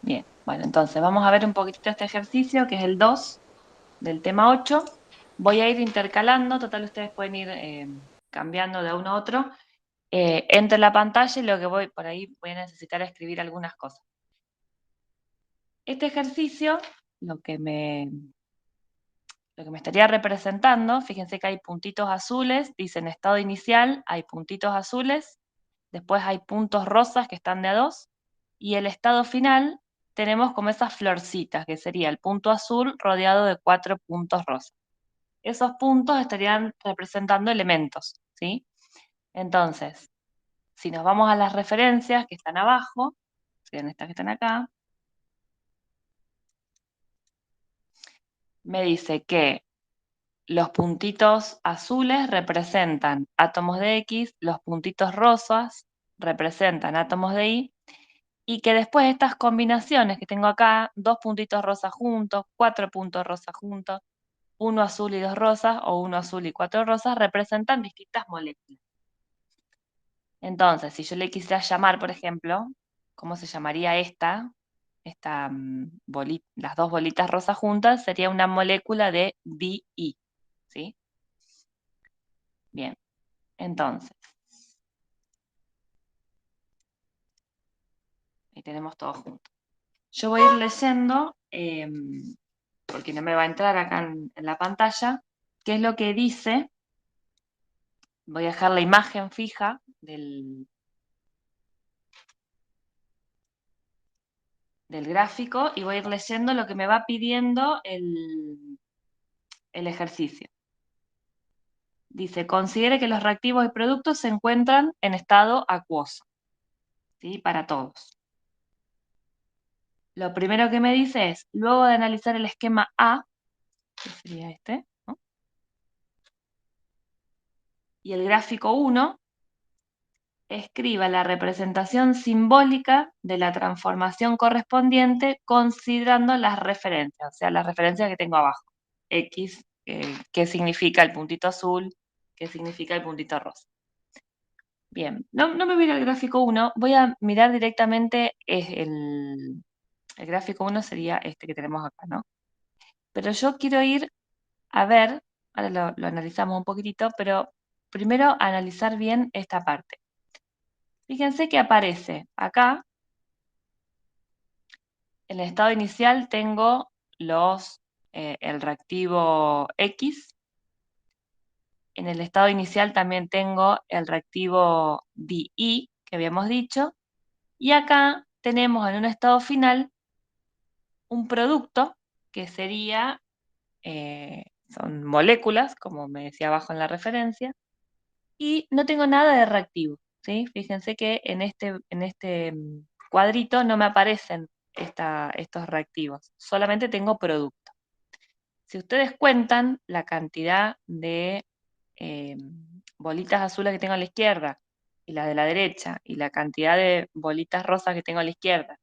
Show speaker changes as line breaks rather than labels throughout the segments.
Bien, bueno, entonces vamos a ver un poquitito este ejercicio, que es el 2 del tema 8. Voy a ir intercalando, total ustedes pueden ir cambiando de uno a otro. Entre la pantalla y lo que voy, por ahí voy a necesitar escribir algunas cosas. Este ejercicio, lo que me estaría representando, fíjense que hay puntitos azules, dicen estado inicial, hay puntitos azules, después hay puntos rosas que están de a 2, y el estado final tenemos como esas florcitas, que sería el punto azul rodeado de 4 puntos rosas. Esos puntos estarían representando elementos, ¿sí? Entonces, si nos vamos a las referencias que están abajo, serían estas que están acá, me dice que los puntitos azules representan átomos de X, los puntitos rosas representan átomos de Y, y que después estas combinaciones que tengo acá, 2 puntitos rosas juntos, 4 puntos rosas juntos, 1 azul y 2 rosas, o 1 azul y 4 rosas, representan distintas moléculas. Entonces, si yo le quisiera llamar, por ejemplo, ¿cómo se llamaría esta? Las dos bolitas rosas juntas sería una molécula de DI, ¿sí? Bien, entonces, ahí tenemos todo junto. Yo voy a ir leyendo, porque no me va a entrar acá en la pantalla, qué es lo que dice. Voy a dejar la imagen fija del gráfico y voy a ir leyendo lo que me va pidiendo el ejercicio. Dice, considere que los reactivos y productos se encuentran en estado acuoso, ¿sí? Para todos. Lo primero que me dice es, luego de analizar el esquema A, que sería este, ¿no? Y el gráfico 1, escriba la representación simbólica de la transformación correspondiente considerando las referencias, o sea, las referencias que tengo abajo. X, qué significa el puntito azul, qué significa el puntito rosa. Bien, no me voy a ir al gráfico 1, voy a mirar directamente el gráfico 1 sería este que tenemos acá, ¿no? Pero yo quiero ir a ver, ahora lo analizamos un poquitito, pero primero analizar bien esta parte. Fíjense que aparece acá, en el estado inicial tengo el reactivo X, en el estado inicial también tengo el reactivo DI, que habíamos dicho, y acá tenemos en un estado final un producto que sería, son moléculas, como me decía abajo en la referencia, y no tengo nada de reactivo, ¿sí? Fíjense que en este cuadrito no me aparecen estos reactivos, solamente tengo producto. Si ustedes cuentan la cantidad de eh, bolitas azules que tengo a la izquierda y la de la derecha, y la cantidad de bolitas rosas que tengo a la izquierda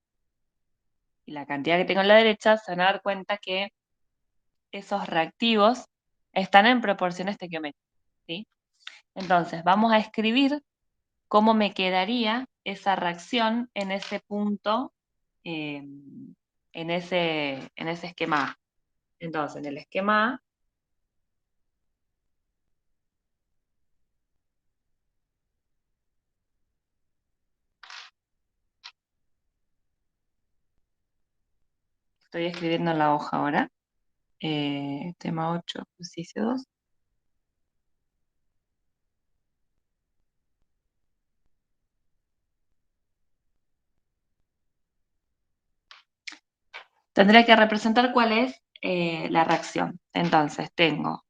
y la cantidad que tengo a la derecha, se van a dar cuenta que esos reactivos están en proporción estequiométrica, ¿sí? Entonces, vamos a escribir cómo me quedaría esa reacción en ese punto, en ese esquema A. Entonces, en el esquema A, estoy escribiendo en la hoja ahora, tema 8, ejercicio 2. Tendré que representar cuál es la reacción. Entonces, tengo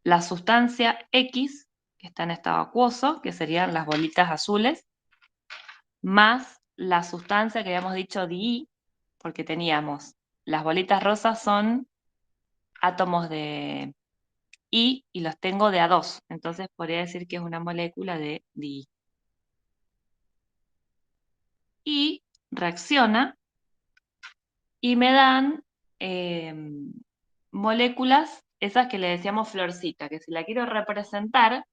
la sustancia X, que está en estado acuoso, que serían las bolitas azules, más la sustancia que habíamos dicho DI, porque teníamos las bolitas rosas son átomos de I y los tengo de A2, entonces podría decir que es una molécula de DI. Y reacciona y me dan eh, moléculas, esas que le decíamos florcita, que si la quiero representar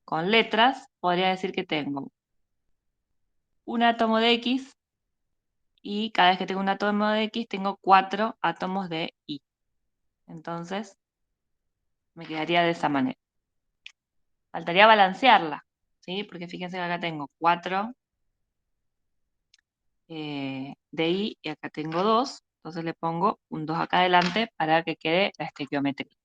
con letras, podría decir que tengo un átomo de X y cada vez que tengo un átomo de X tengo 4 átomos de Y. Entonces, me quedaría de esa manera. Faltaría balancearla, ¿sí? Porque fíjense que acá tengo 4 de Y y acá tengo 2, entonces le pongo un 2 acá adelante para que quede la estequiometría.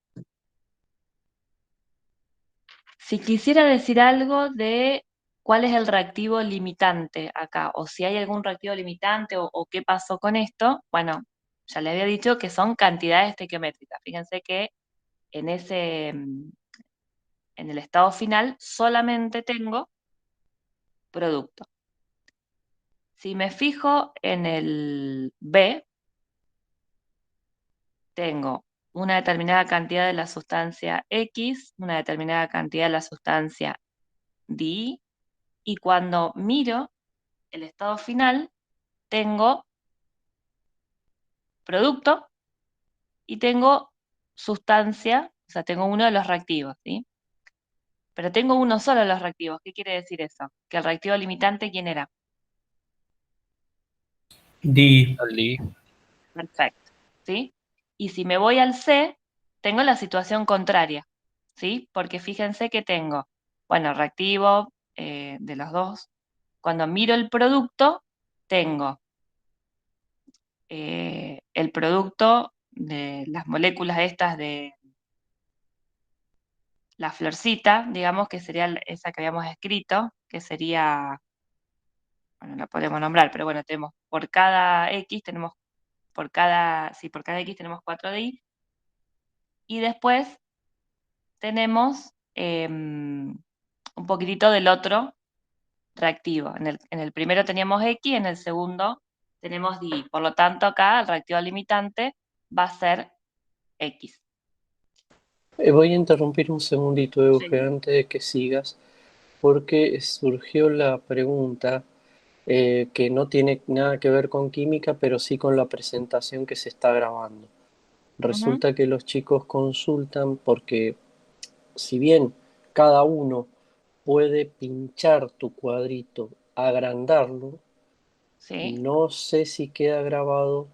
Si quisiera decir algo de cuál es el reactivo limitante acá, o si hay algún reactivo limitante o qué pasó con esto, bueno, ya le había dicho que son cantidades estequiométricas. Fíjense que en en el estado final solamente tengo producto. Si me fijo en el B, tengo una determinada cantidad de la sustancia X, una determinada cantidad de la sustancia D, y cuando miro el estado final, tengo producto y tengo sustancia, o sea, tengo uno de los reactivos, ¿sí? Pero tengo uno solo de los reactivos. ¿Qué quiere decir eso? Que el reactivo limitante, ¿quién era?
D.
Perfecto, ¿sí? Y si me voy al C, tengo la situación contraria, ¿sí? Porque fíjense que tengo, bueno, reactivo de los dos. Cuando miro el producto, tengo el producto de las moléculas estas de la florcita, digamos, que sería esa que habíamos escrito, que sería, bueno, la podemos nombrar, pero bueno, tenemos por cada X, tenemos sí, por cada X tenemos 4 DI, y después tenemos un poquitito del otro reactivo. En el primero teníamos X, en el segundo tenemos DI. Por lo tanto, acá el reactivo limitante va a ser X.
Voy a interrumpir un segundito, Euge,
Sí.
antes de que sigas, porque surgió la pregunta que no tiene nada que ver con química, pero sí con la presentación que se está grabando.
Ujú.
Resulta que los chicos consultan porque si bien cada uno puede pinchar tu cuadrito, agrandarlo,
Sí.
no sé si queda grabado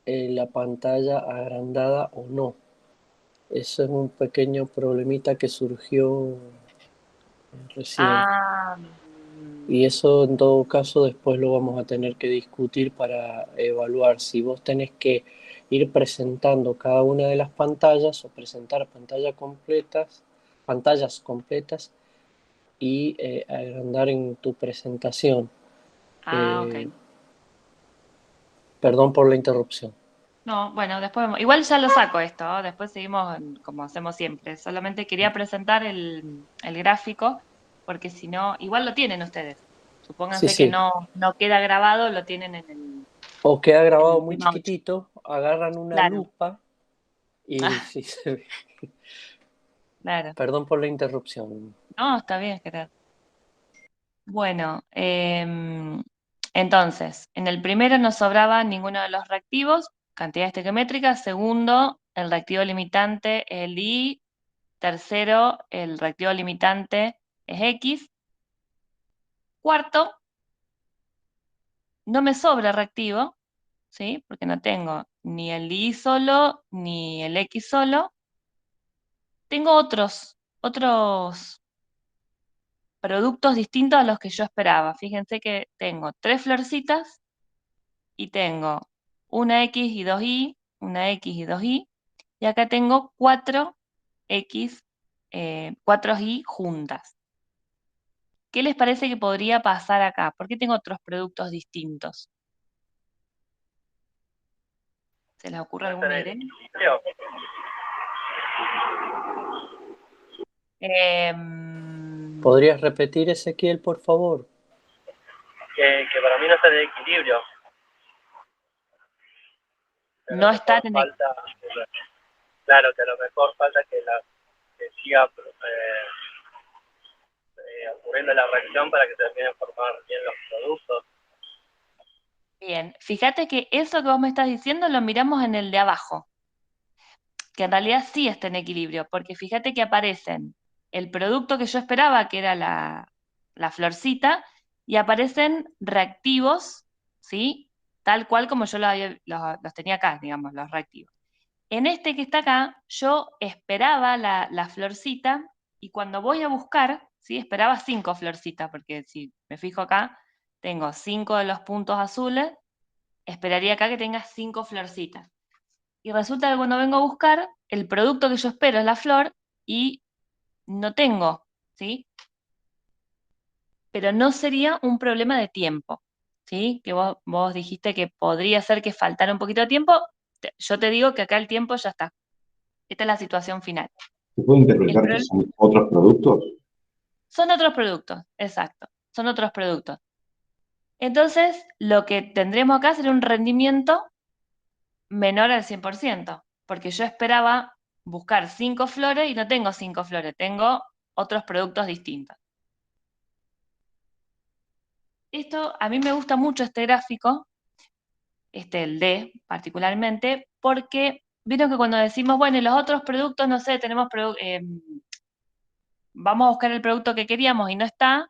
en la pantalla agrandada o no. Eso es un pequeño problemita que surgió recién.
Ah,
Y eso en todo caso después lo vamos a tener que discutir para evaluar si vos tenés que ir presentando cada una de las pantallas o presentar pantallas completas y agrandar en tu presentación.
ok.
Eh, Perdón por la interrupción.
No, bueno, después igual ya lo saco esto, ¿no? Después seguimos como hacemos siempre. Solamente quería presentar el gráfico, porque si no, igual lo tienen ustedes.
Sí,
Supónganse que
sí.
no queda grabado, lo tienen
O queda
en
grabado
el
muy
tema 8.
chiquitito, agarran una
Claro,
lupa y sí se ve.
claro.
Perdón por la interrupción.
No, está bien, Gerardo. Bueno, entonces, en el primero no sobraba ninguno de los reactivos, cantidad estequiométrica. Segundo, el reactivo limitante es el I. Tercero, el reactivo limitante es X. Cuarto, no me sobra reactivo, ¿sí? Porque no tengo ni el I solo ni el X solo. Tengo otros productos distintos a los que yo esperaba. Fíjense que tengo 3 florcitas y tengo una X y 2Y, una X y 2Y, y acá tengo 4X, 4Y juntas. ¿Qué les parece que podría pasar acá? ¿Por qué tengo otros productos distintos? ¿Se les ocurre alguna idea? Em,
¿Podrías repetir, Ezequiel, por favor?
Que para mí no está en equilibrio, que a lo
no están
mejor
en
falta, claro, que a lo mejor falta que siga ocurriendo la reacción para que se terminen de formar bien los productos.
bien. Fíjate que eso que vos me estás diciendo lo miramos en el de abajo, que en realidad sí está en equilibrio, porque fíjate que aparecen el producto que yo esperaba, que era la florcita, y aparecen reactivos, ¿sí? tal cual como yo los tenía acá, digamos, los reactivos. En este que está acá, yo esperaba la florcita, y cuando voy a buscar, ¿sí? Esperaba 5 florcitas, porque si me fijo acá, tengo 5 de los puntos azules, esperaría acá que tenga 5 florcitas. Y resulta que cuando vengo a buscar, el producto que yo espero es la flor, y no tengo, ¿sí? Pero no sería un problema de tiempo, ¿sí? Que vos dijiste que podría ser que faltara un poquito de tiempo. Yo te digo que acá el tiempo ya está. Esta es la situación final.
¿Se puede
El
interpretar que
pro-
son otros productos?
Son otros productos, exacto. Son otros productos. Entonces, lo que tendremos acá será un rendimiento menor al 100%, porque yo esperaba buscar 5 flores y no tengo 5 flores, tengo otros productos distintos. Esto, a mí me gusta mucho este gráfico, el D particularmente, porque vieron que cuando decimos, bueno, y los otros productos, no sé, vamos a buscar el producto que queríamos y no está,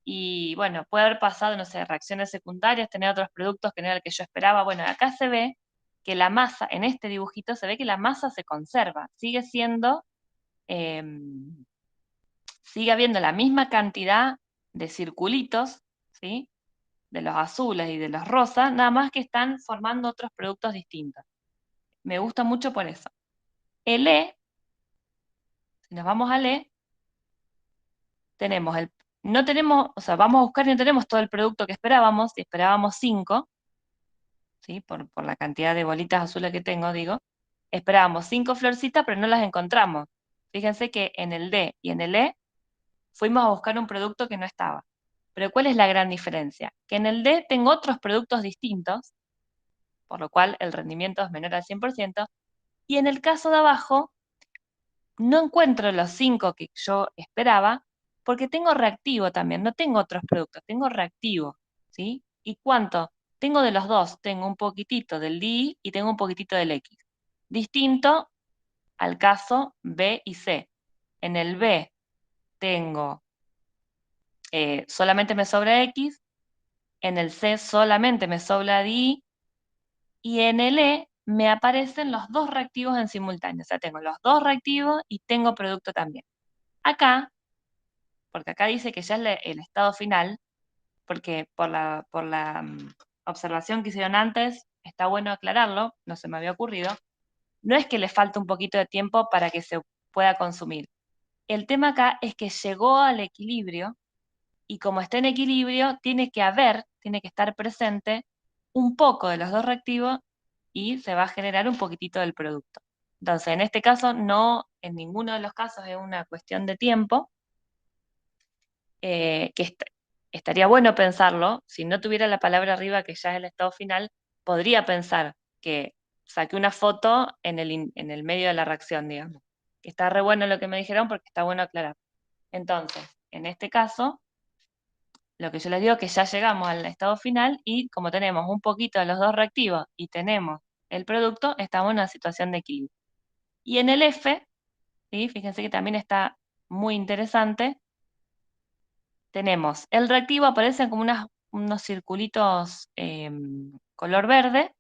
y bueno, puede haber pasado, no sé, reacciones secundarias, tener otros productos que no era el que yo esperaba. Bueno, acá se ve que la masa, en este dibujito, se ve que la masa se conserva, sigue siendo, sigue habiendo la misma cantidad de circulitos, ¿sí? De los azules y de los rosas, nada más que están formando otros productos distintos. Me gusta mucho por eso. El E, si nos vamos al E, no tenemos, o sea, vamos a buscar y no tenemos todo el producto que esperábamos, si esperábamos 5, ¿sí? Por la cantidad de bolitas azules que tengo, digo, esperábamos 5 florcitas, pero no las encontramos. Fíjense que en el D y en el E fuimos a buscar un producto que no estaba. Pero ¿cuál es la gran diferencia? Que en el D tengo otros productos distintos, por lo cual el rendimiento es menor al 100%, y en el caso de abajo no encuentro los 5 que yo esperaba, porque tengo reactivo también, no tengo otros productos, tengo reactivo, ¿sí? ¿Y cuánto? Tengo de los dos, tengo un poquitito del DI y tengo un poquitito del X. Distinto al caso B y C. En el B tengo, solamente me sobra X, en el C solamente me sobra DI, y en el E me aparecen los dos reactivos en simultáneo. O sea, tengo los dos reactivos y tengo producto también. Acá, porque acá dice que ya es el estado final, porque por la observación que hicieron antes, está bueno aclararlo, no se me había ocurrido, no es que le falta un poquito de tiempo para que se pueda consumir. El tema acá es que llegó al equilibrio, y como está en equilibrio, tiene que estar presente un poco de los dos reactivos, y se va a generar un poquitito del producto. Entonces, en este caso, no, en ninguno de los casos es una cuestión de tiempo, estaría bueno pensarlo. Si no tuviera la palabra arriba, que ya es el estado final, podría pensar que saqué una foto en el medio de la reacción, digamos. Está re bueno lo que me dijeron, porque está bueno aclarar. Entonces, en este caso, lo que yo les digo es que ya llegamos al estado final, y como tenemos un poquito de los dos reactivos y tenemos el producto, estamos en una situación de equilibrio. Y en el F, ¿sí? Fíjense que también está muy interesante. Tenemos el reactivo, aparecen como unos circulitos color verde.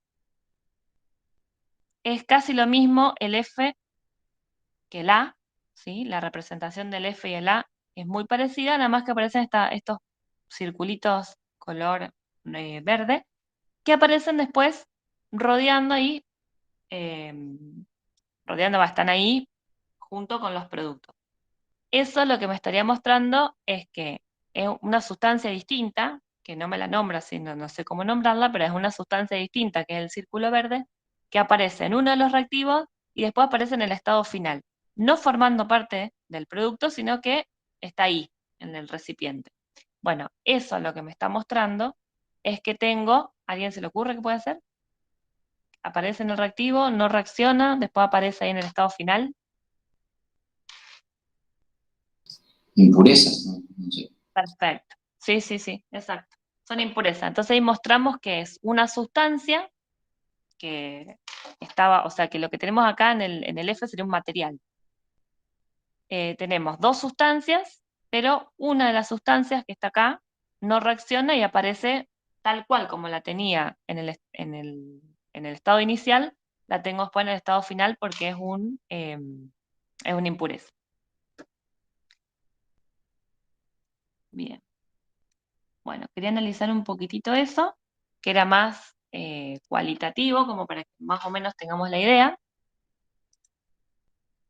Es casi lo mismo el F que el A, ¿sí? La representación del F y el A es muy parecida, nada más que aparecen estos circulitos color verde, que aparecen después rodeando ahí, están ahí junto con los productos. Eso lo que me estaría mostrando es que es una sustancia distinta, que no me la nombra, sino no sé cómo nombrarla, pero es una sustancia distinta, que es el círculo verde, que aparece en uno de los reactivos y después aparece en el estado final, no formando parte del producto, sino que está ahí, en el recipiente. Bueno, eso lo que me está mostrando es que ¿a alguien se le ocurre qué puede ser? Aparece en el reactivo, no reacciona, después aparece ahí en el estado final.
Impurezas, no sé.
Perfecto. Sí, sí, sí, exacto. Son impurezas. Entonces ahí mostramos que es una sustancia que estaba, o sea, que lo que tenemos acá en el F sería un material. Tenemos dos sustancias, pero una de las sustancias que está acá no reacciona y aparece tal cual como la tenía en el estado inicial, la tengo después en el estado final porque es una impureza. Bien. Bueno, quería analizar un poquitito eso, que era más cualitativo, como para que más o menos tengamos la idea.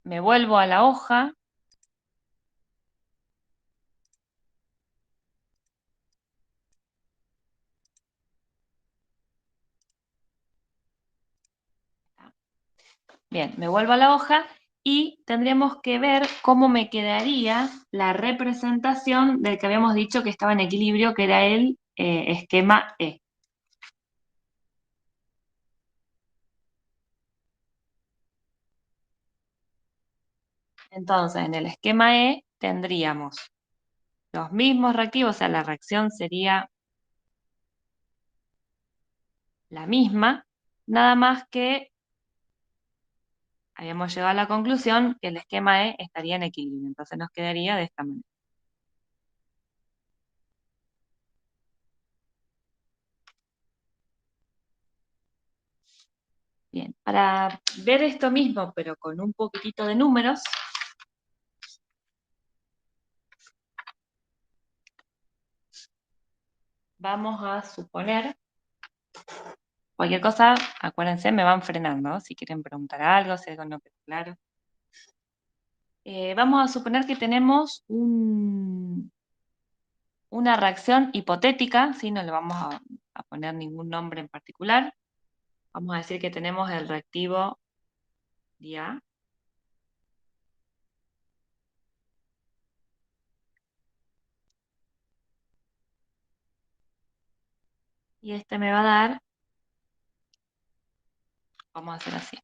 Me vuelvo a la hoja. Bien, me vuelvo a la hoja y tendríamos que ver cómo me quedaría la representación del que habíamos dicho que estaba en equilibrio, que era el esquema E. Entonces, en el esquema E tendríamos los mismos reactivos, o sea, la reacción sería la misma, nada más que habíamos llegado a la conclusión que el esquema E estaría en equilibrio, entonces nos quedaría de esta manera. Bien, para ver esto mismo, pero con un poquitito de números, vamos a suponer, cualquier cosa, acuérdense, me van frenando, ¿no? Si quieren preguntar algo, si algo no quedó claro. Vamos a suponer que tenemos una reacción hipotética, ¿sí? No le vamos a poner ningún nombre en particular. Vamos a decir que tenemos el reactivo DA. Y este me va a dar, vamos a hacer así.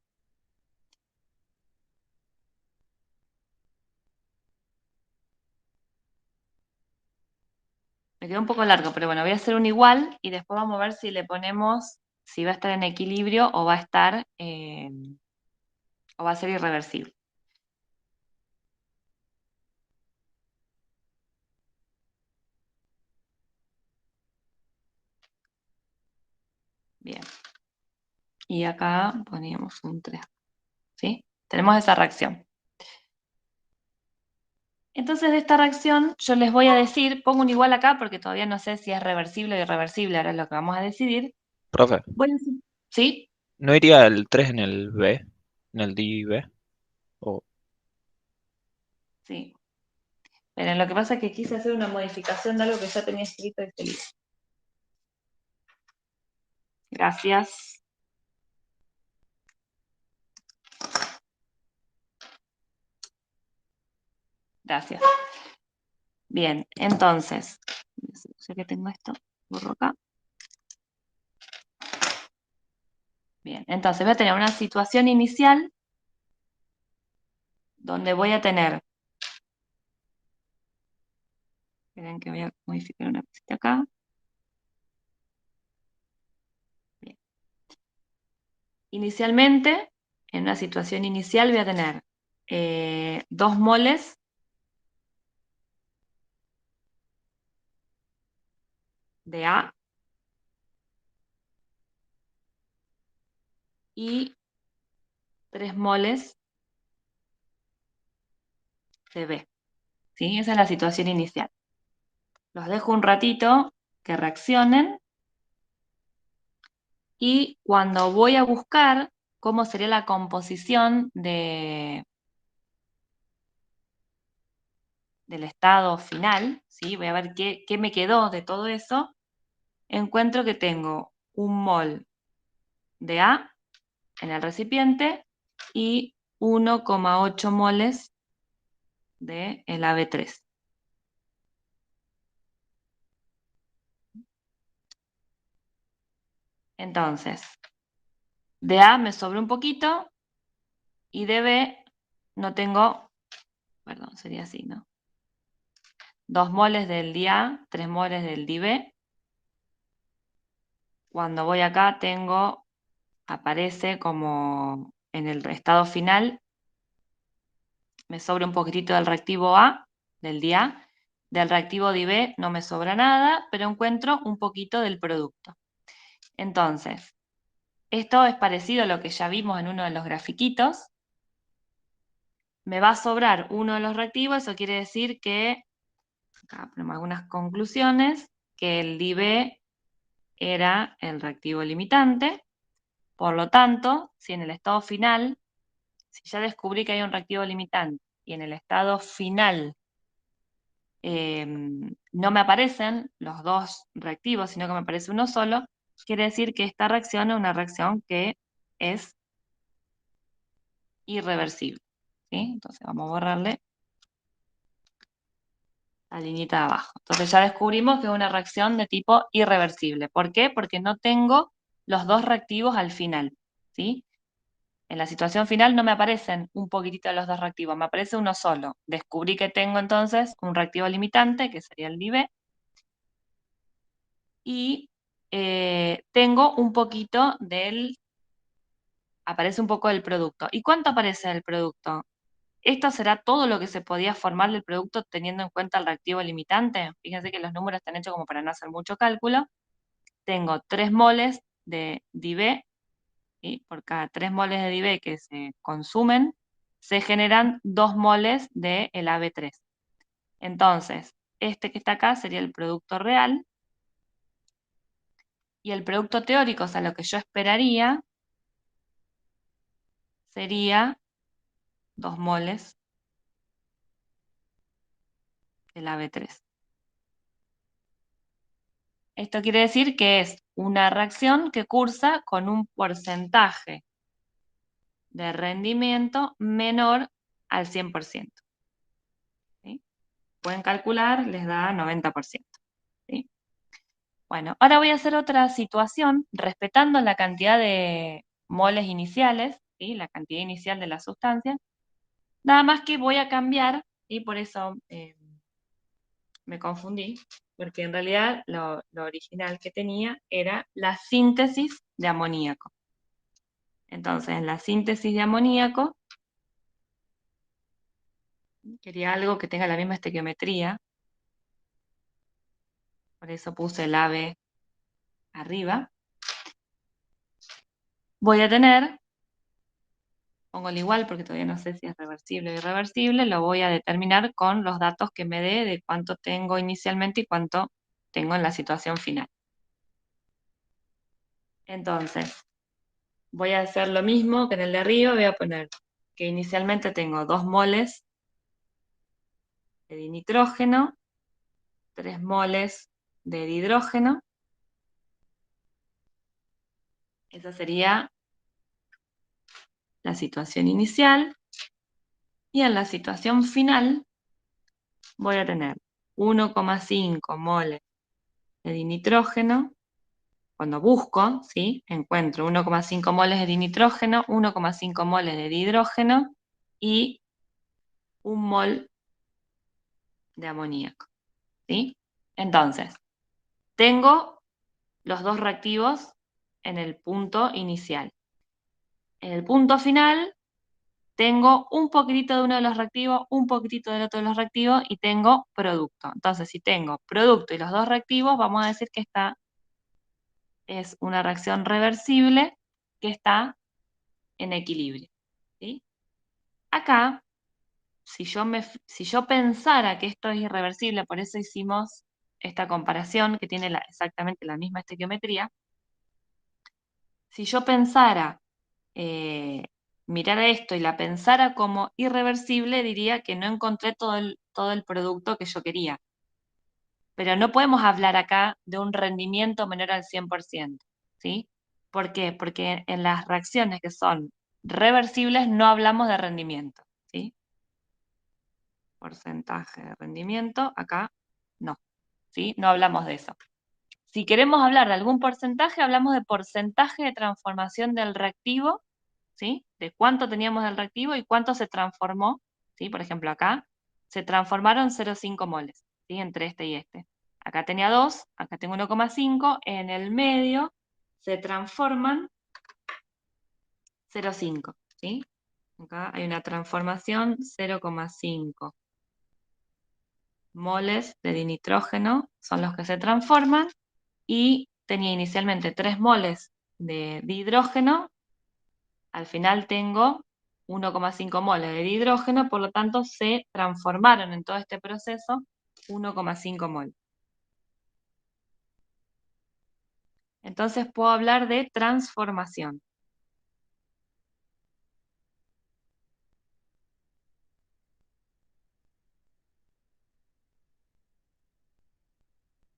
Me quedó un poco largo, pero bueno, voy a hacer un igual y después vamos a ver si le ponemos, si va a estar en equilibrio o va a estar, o va a ser irreversible. Bien. Y acá poníamos un 3. ¿Sí? Tenemos esa reacción. Entonces de esta reacción yo les voy a decir, pongo un igual acá porque todavía no sé si es reversible o irreversible, ahora es lo que vamos a decidir.
Profe,
¿Sí?
¿no iría el 3 en el B? ¿En el D y B? O
Sí. Pero lo que pasa es que quise hacer una modificación de algo que ya tenía escrito en este libro. Gracias. Gracias. Bien, entonces, ya que tengo esto, borro acá. Bien, entonces voy a tener una situación inicial donde voy a tener, esperen que voy a modificar una cosita acá. Bien. Inicialmente, en una situación inicial voy a tener 2 moles de A y 3 moles de B. ¿Sí? Esa es la situación inicial. Los dejo un ratito que reaccionen y cuando voy a buscar cómo sería la composición del estado final, ¿sí? Voy a ver qué me quedó de todo eso, encuentro que tengo un mol de A en el recipiente y 1,8 moles de el AB3. Entonces, de A me sobra un poquito y de B no tengo, perdón, sería así, ¿no? 2 moles del dA, 3 moles del dB. Cuando voy acá aparece como en el estado final, me sobra un poquitito del reactivo A, del dA, Del reactivo DIB no me sobra nada, pero encuentro un poquito del producto. Entonces, esto es parecido a lo que ya vimos en uno de los grafiquitos. Me va a sobrar uno de los reactivos, eso quiere decir que, acá ponemos algunas conclusiones, que el DIB era el reactivo limitante. Por lo tanto, si en el estado final, si ya descubrí que hay un reactivo limitante y en el estado final no me aparecen los dos reactivos, sino que me aparece uno solo, quiere decir que esta reacción es una reacción que es irreversible. ¿Sí? Entonces vamos a borrarle la liñita de abajo. Entonces ya descubrimos que es una reacción de tipo irreversible. ¿Por qué? Porque no tengo los dos reactivos al final. ¿Sí? En la situación final no me aparecen un poquitito de los dos reactivos, me aparece uno solo. Descubrí que tengo entonces un reactivo limitante, que sería el DIB, y tengo un poquito aparece un poco del producto. ¿Y cuánto aparece del producto? ¿Esto será todo lo que se podía formar del producto teniendo en cuenta el reactivo limitante? Fíjense que los números están hechos como para no hacer mucho cálculo. Tengo 3 moles de DIB, y por cada 3 moles de DIB que se consumen, se generan 2 moles del AB3. Entonces, este que está acá sería el producto real, y el producto teórico, o sea, lo que yo esperaría, sería 2 moles del AB3. Esto quiere decir que es una reacción que cursa con un porcentaje de rendimiento menor al 100%. ¿Sí? Pueden calcular, les da 90%. ¿Sí? Bueno, ahora voy a hacer otra situación respetando la cantidad de moles iniciales, ¿sí? La cantidad inicial de la sustancia. Nada más que voy a cambiar, y por eso me confundí, porque en realidad lo original que tenía era la síntesis de amoníaco. Entonces, en la síntesis de amoníaco, quería algo que tenga la misma estequiometría, por eso puse el AB arriba. Voy a tener, pongo el igual porque todavía no sé si es reversible o irreversible, lo voy a determinar con los datos que me dé de cuánto tengo inicialmente y cuánto tengo en la situación final. Entonces, voy a hacer lo mismo que en el de arriba, voy a poner que inicialmente tengo 2 moles de dinitrógeno, 3 moles de dihidrógeno. Esa sería la situación inicial. Y en la situación final voy a tener 1,5 moles de dinitrógeno. Cuando busco, ¿sí? Encuentro 1,5 moles de dinitrógeno, 1,5 moles de dihidrógeno y 1 mol de amoníaco. ¿Sí? Entonces, tengo los dos reactivos en el punto inicial. En el punto final tengo un poquitito de uno de los reactivos, un poquitito del otro de los reactivos y tengo producto. Entonces, si tengo producto y los dos reactivos, vamos a decir que esta es una reacción reversible que está en equilibrio. ¿Sí? Acá, si yo pensara que esto es irreversible, por eso hicimos esta comparación que tiene exactamente la misma estequiometría, si yo pensara mirar esto y la pensara como irreversible, diría que no encontré todo el producto que yo quería. Pero no podemos hablar acá de un rendimiento menor al 100%, ¿sí? ¿Por qué? Porque en las reacciones que son reversibles no hablamos de rendimiento, ¿sí? Porcentaje de rendimiento, acá no, ¿sí? No hablamos de eso. Si queremos hablar de algún porcentaje, hablamos de porcentaje de transformación del reactivo, ¿sí? De cuánto teníamos del reactivo y cuánto se transformó, ¿sí? Por ejemplo, acá se transformaron 0,5 moles, ¿sí? Entre este y este. Acá tenía 2, acá tengo 1,5, en el medio se transforman 0,5, ¿sí? Acá hay una transformación 0,5 moles de dinitrógeno son los que se transforman y tenía inicialmente 3 moles de dihidrógeno, al final tengo 1,5 moles de dihidrógeno, por lo tanto se transformaron en todo este proceso 1,5 moles. Entonces puedo hablar de transformación.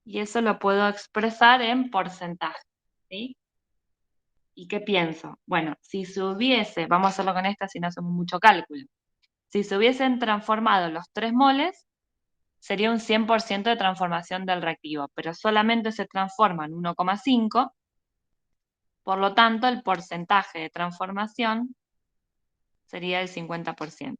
Y eso lo puedo expresar en porcentaje, ¿sí? ¿Y qué pienso? Bueno, si se hubiese, vamos a hacerlo con esta si no hacemos mucho cálculo, si se hubiesen transformado los 3 moles, sería un 100% de transformación del reactivo, pero solamente se transforman 1,5, por lo tanto el porcentaje de transformación sería el 50%.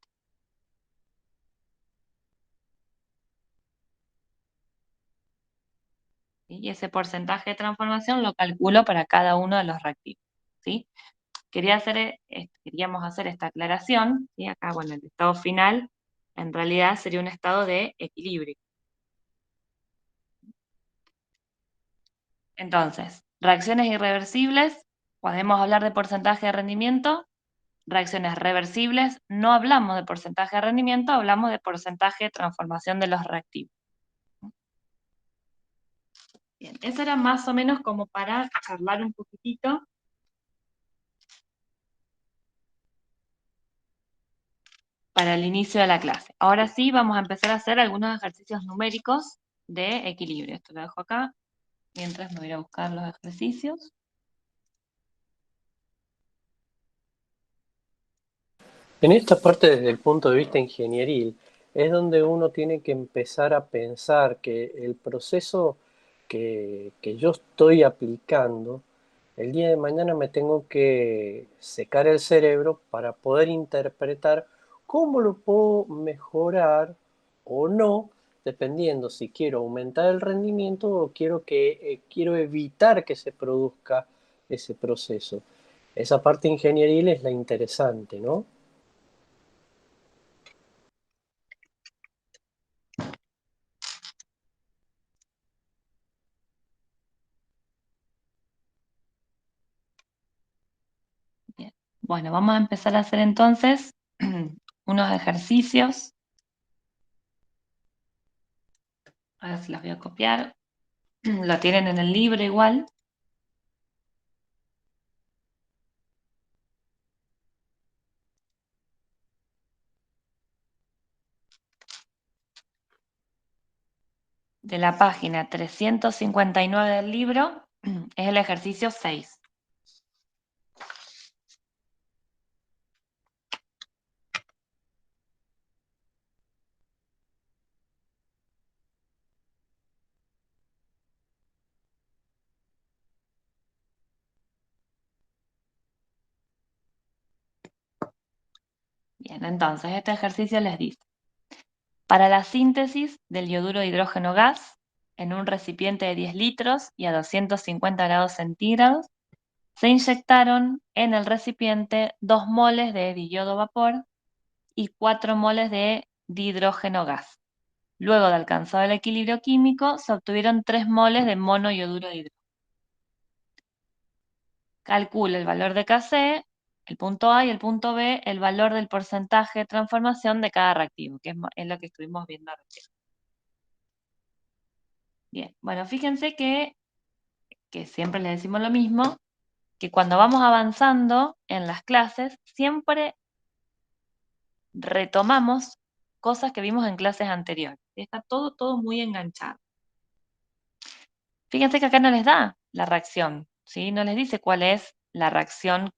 ¿Sí? Y ese porcentaje de transformación lo calculo para cada uno de los reactivos, ¿sí? Queríamos hacer esta aclaración, ¿sí? Acá, bueno, el estado final en realidad sería un estado de equilibrio. Entonces, reacciones irreversibles, podemos hablar de porcentaje de rendimiento. Reacciones reversibles, no hablamos de porcentaje de rendimiento, hablamos de porcentaje de transformación de los reactivos. Bien, eso era más o menos como para charlar un poquitito para el inicio de la clase. Ahora sí, vamos a empezar a hacer algunos ejercicios numéricos de equilibrio. Esto lo dejo acá, mientras me voy a ir a buscar los ejercicios.
En esta parte, desde el punto de vista ingenieril, es donde uno tiene que empezar a pensar que el proceso que yo estoy aplicando, el día de mañana me tengo que secar el cerebro para poder interpretar cómo lo puedo mejorar o no, dependiendo si quiero aumentar el rendimiento o quiero evitar que se produzca ese proceso. Esa parte ingenieril es la interesante, ¿no?
Bien. Bueno, vamos a empezar a hacer entonces unos ejercicios. Ahora se los voy a copiar. Lo tienen en el libro igual. De la página 359 del libro, es el ejercicio 6. Bien, entonces este ejercicio les dice, para la síntesis del yoduro de hidrógeno gas, en un recipiente de 10 litros y a 250 grados centígrados, se inyectaron en el recipiente 2 moles de diyodo vapor y 4 moles de dihidrógeno gas. Luego de alcanzado el equilibrio químico, se obtuvieron 3 moles de monoyoduro de hidrógeno. Calcula el valor de Kc, el punto A, y el punto B, el valor del porcentaje de transformación de cada reactivo, que es lo que estuvimos viendo recién. Bien, bueno, fíjense que siempre les decimos lo mismo, que cuando vamos avanzando en las clases, siempre retomamos cosas que vimos en clases anteriores. Está todo muy enganchado. Fíjense que acá no les da la reacción, ¿sí? No les dice cuál es la reacción,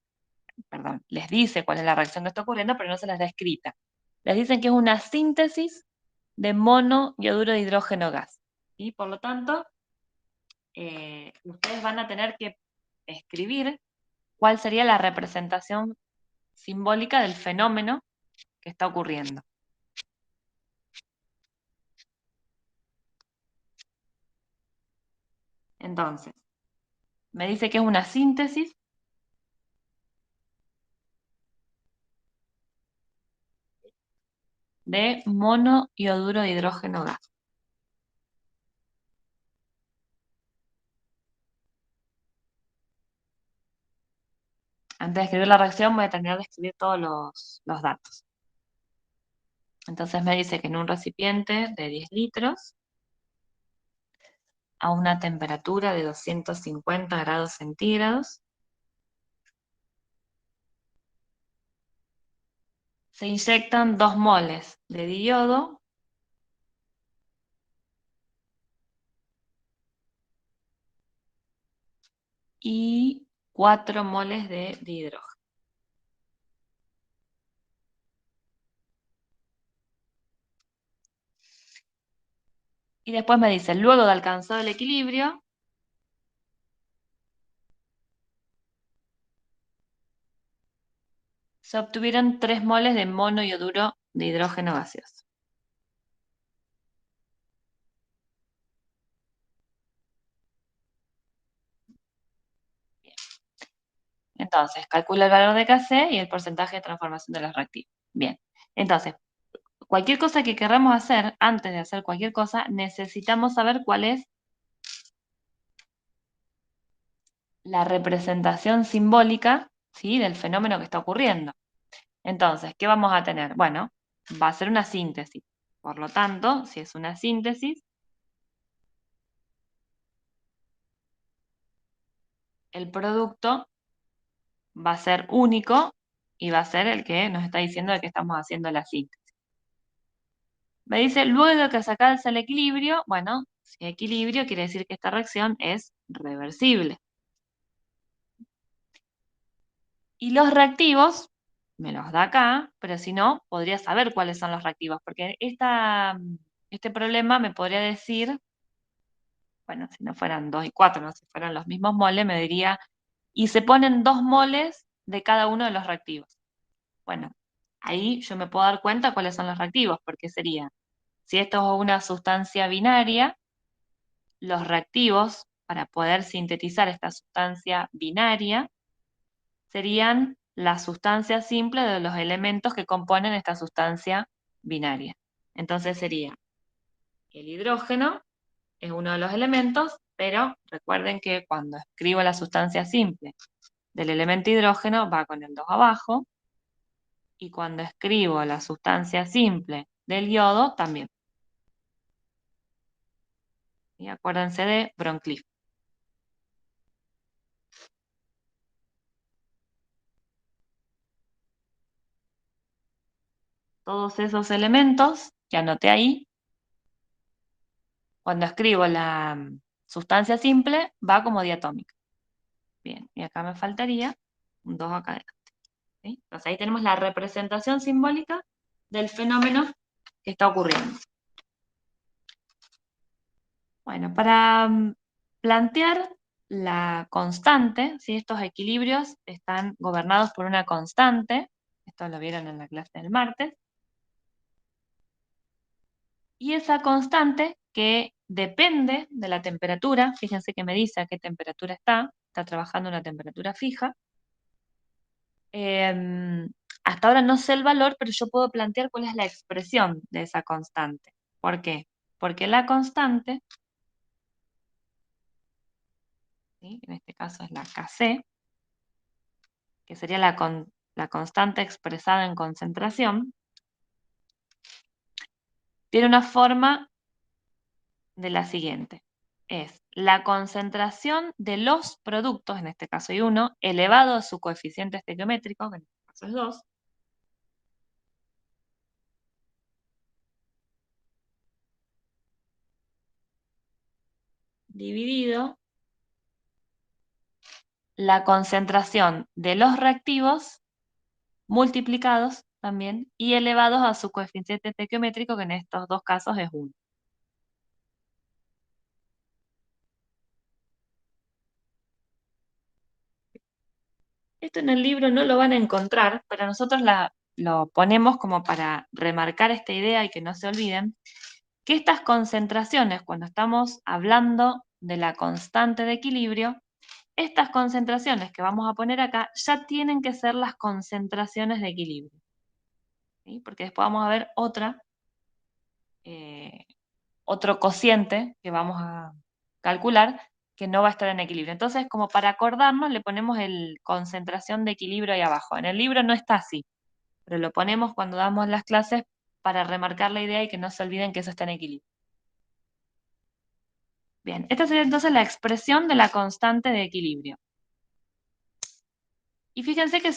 perdón, les dice cuál es la reacción que está ocurriendo, pero no se las da escrita. Les dicen que es una síntesis de monoyoduro de hidrógeno gas. Y por lo tanto, ustedes van a tener que escribir cuál sería la representación simbólica del fenómeno que está ocurriendo. Entonces, me dice que es una síntesis de monoyoduro de hidrógeno gas. antes de escribir la reacción voy a terminar de escribir todos los datos. Entonces me dice que en un recipiente de 10 litros, a una temperatura de 250 grados centígrados, se inyectan 2 moles de diodo y 4 moles de dihidrógeno. Y después me dice, luego de alcanzado el equilibrio, se obtuvieron 3 moles de monoioduro de hidrógeno gaseoso. Bien. Entonces, calcula el valor de Kc y el porcentaje de transformación de los reactivos. Bien, entonces, cualquier cosa que queramos hacer, antes de hacer cualquier cosa, necesitamos saber cuál es la representación simbólica, ¿sí?, del fenómeno que está ocurriendo. Entonces, ¿qué vamos a tener? Bueno, va a ser una síntesis. Por lo tanto, si es una síntesis, el producto va a ser único y va a ser el que nos está diciendo de que estamos haciendo la síntesis. Me dice, luego de que sacarse el equilibrio, bueno, si hay equilibrio quiere decir que esta reacción es reversible. Y los reactivos, me los da acá, pero si no, podría saber cuáles son los reactivos, porque este problema me podría decir, bueno, si no fueran 2 y 4, no, si fueran los mismos moles, me diría, y se ponen 2 moles de cada uno de los reactivos. Bueno, ahí yo me puedo dar cuenta cuáles son los reactivos, porque sería, si esto es una sustancia binaria, los reactivos para poder sintetizar esta sustancia binaria serían la sustancia simple de los elementos que componen esta sustancia binaria. Entonces sería el hidrógeno, es uno de los elementos, pero recuerden que cuando escribo la sustancia simple del elemento hidrógeno va con el 2 abajo, y cuando escribo la sustancia simple del yodo también. Y acuérdense de Broncliffe. Todos esos elementos que anoté ahí, cuando escribo la sustancia simple, va como diatómica. Bien, y acá me faltaría un 2 acá adelante. ¿Sí? Entonces ahí tenemos la representación simbólica del fenómeno que está ocurriendo. Bueno, para plantear la constante, ¿sí?, estos equilibrios están gobernados por una constante, esto lo vieron en la clase del martes, y esa constante que depende de la temperatura, fíjense que me dice a qué temperatura está trabajando a una temperatura fija. Hasta ahora no sé el valor, pero yo puedo plantear cuál es la expresión de esa constante. ¿Por qué? Porque la constante, ¿sí?, en este caso es la Kc, que sería la constante expresada en concentración, tiene una forma de la siguiente. Es la concentración de los productos, en este caso I1, elevado a su coeficiente estequiométrico, que en este caso es 2, dividido la concentración de los reactivos multiplicados también y elevados a su coeficiente estequiométrico, que en estos dos casos es 1. Esto en el libro no lo van a encontrar, pero nosotros lo ponemos como para remarcar esta idea y que no se olviden, que estas concentraciones, cuando estamos hablando de la constante de equilibrio, estas concentraciones que vamos a poner acá ya tienen que ser las concentraciones de equilibrio, ¿sí? Porque después vamos a ver otro cociente que vamos a calcular, que no va a estar en equilibrio. Entonces, como para acordarnos, le ponemos el concentración de equilibrio ahí abajo. En el libro no está así, pero lo ponemos cuando damos las clases para remarcar la idea y que no se olviden que eso está en equilibrio. Bien, esta sería entonces la expresión de la constante de equilibrio. Y fíjense que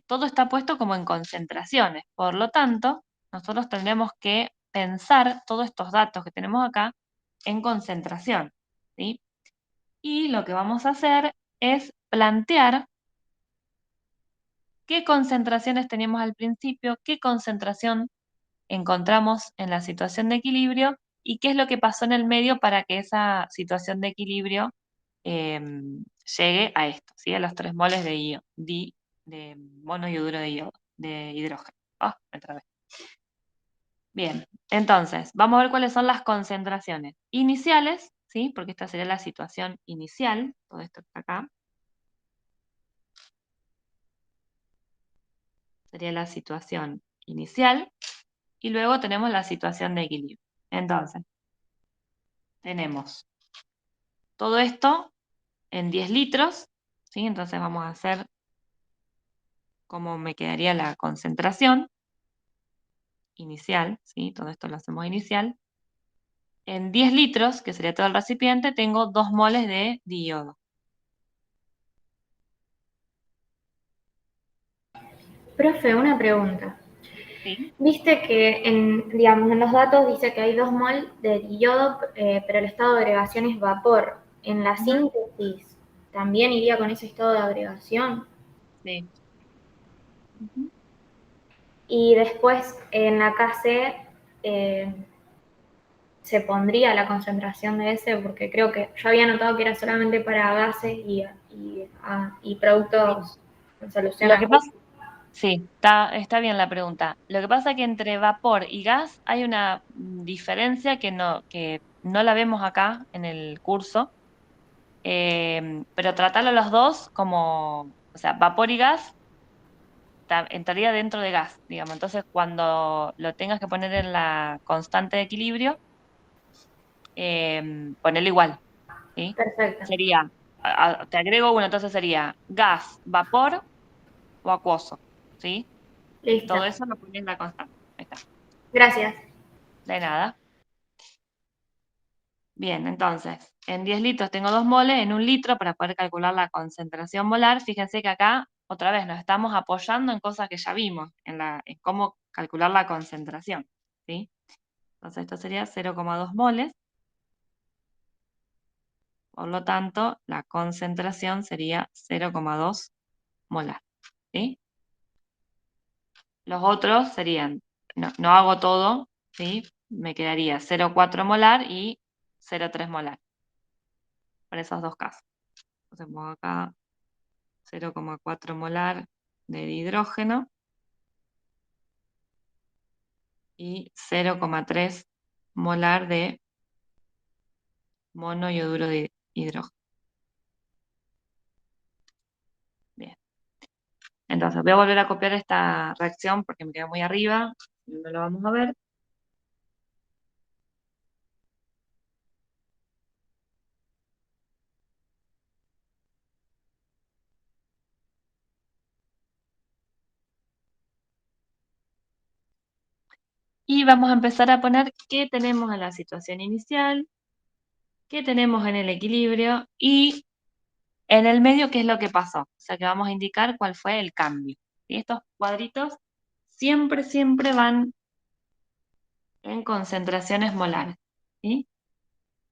todo está puesto como en concentraciones. Por lo tanto, nosotros tendremos que pensar todos estos datos que tenemos acá en concentración, ¿sí? Y lo que vamos a hacer es plantear qué concentraciones teníamos al principio, qué concentración encontramos en la situación de equilibrio y qué es lo que pasó en el medio para que esa situación de equilibrio llegue a esto, ¿sí? A los 3 moles de monoioduro de hidrógeno. Me trabé. Bien, entonces, vamos a ver cuáles son las concentraciones iniciales, ¿sí? Porque esta sería la situación inicial, todo esto que está acá. Sería la situación inicial, y luego tenemos la situación de equilibrio. Entonces, tenemos todo esto en 10 litros, ¿sí? Entonces vamos a hacer cómo me quedaría la concentración inicial, ¿sí? Todo esto lo hacemos inicial. En 10 litros, que sería todo el recipiente, tengo 2 moles de diodo.
Profe, una pregunta.
¿Sí?
Viste que digamos, en los datos dice que hay 2 mol de diodo, pero el estado de agregación es vapor. En la síntesis, ¿también iría con ese estado de agregación?
Sí.
Y después en la KC se pondría la concentración de ese, porque creo que yo había notado que era solamente para gases y productos en solución
Lo que
aquosa.
pasa, sí, está bien la pregunta. Lo que pasa es que entre vapor y gas hay una diferencia que no la vemos acá en el curso, pero tratarlo los dos como, o sea, vapor y gas entraría dentro de gas, digamos. Entonces, cuando lo tengas que poner en la constante de equilibrio, ponerlo igual, ¿sí?
Perfecto.
Sería, te agrego uno, entonces sería gas, vapor o acuoso, ¿sí? Y
Listo.
todo eso lo pones en la constante. Ahí está.
Gracias.
De nada. Bien, entonces, en 10 litros tengo 2 moles, en 1 litro para poder calcular la concentración molar. Fíjense que acá, otra vez, nos estamos apoyando en cosas que ya vimos, en cómo calcular la concentración, ¿sí? Entonces esto sería 0,2 moles. Por lo tanto, la concentración sería 0,2 molar, ¿sí? Los otros serían, no hago todo, ¿sí? Me quedaría 0,4 molar y 0,3 molar, para esos dos casos. Entonces pongo acá 0,4 molar de hidrógeno y 0,3 molar de monoioduro de hidrógeno. Bien. Entonces voy a volver a copiar esta reacción porque me queda muy arriba, no lo vamos a ver. Y vamos a empezar a poner qué tenemos en la situación inicial, qué tenemos en el equilibrio y en el medio qué es lo que pasó. O sea que vamos a indicar cuál fue el cambio. Y estos cuadritos siempre van en concentraciones molares, ¿sí?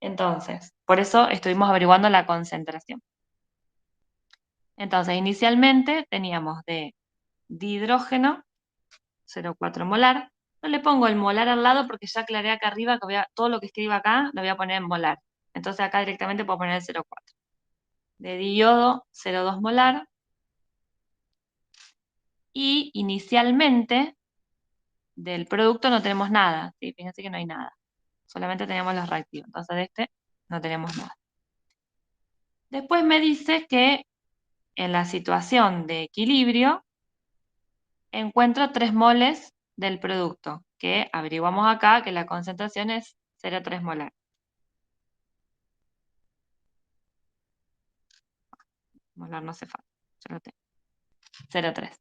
Entonces, por eso estuvimos averiguando la concentración. Entonces, inicialmente teníamos de dihidrógeno 0,4 molar. No le pongo el molar al lado porque ya aclaré acá arriba que todo lo que escriba acá lo voy a poner en molar. Entonces acá directamente puedo poner el 0,4. De diodo 0,2 molar. Y inicialmente del producto no tenemos nada, ¿sí? Fíjense que no hay nada. Solamente tenemos los reactivos. Entonces de este no tenemos nada. Después me dice que en la situación de equilibrio encuentro 3 moles del producto, que averiguamos acá que la concentración es 0,3 molar. molar no hace falta, ya lo tengo. 0,3.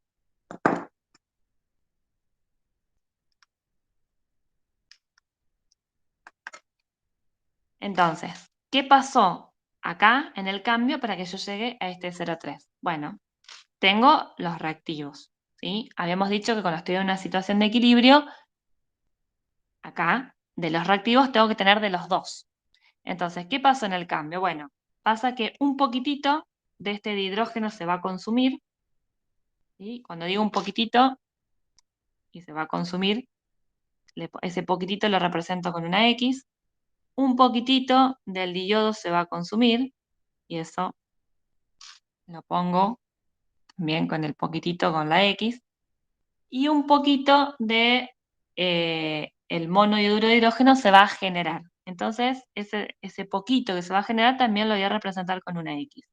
Entonces, ¿qué pasó acá en el cambio para que yo llegue a este 0,3? Bueno, tengo los reactivos, ¿sí? Habíamos dicho que cuando estoy en una situación de equilibrio, acá, de los reactivos tengo que tener de los dos. Entonces, ¿qué pasó en el cambio? Bueno, pasa que un poquitito de este dihidrógeno se va a consumir, ¿sí? Cuando digo un poquitito y se va a consumir, ese poquitito lo represento con una X, un poquitito del diyodo se va a consumir, y eso lo pongo bien con el poquitito con la X, y un poquito de el monoioduro de hidrógeno se va a generar. Entonces, ese poquito que se va a generar también lo voy a representar con una X.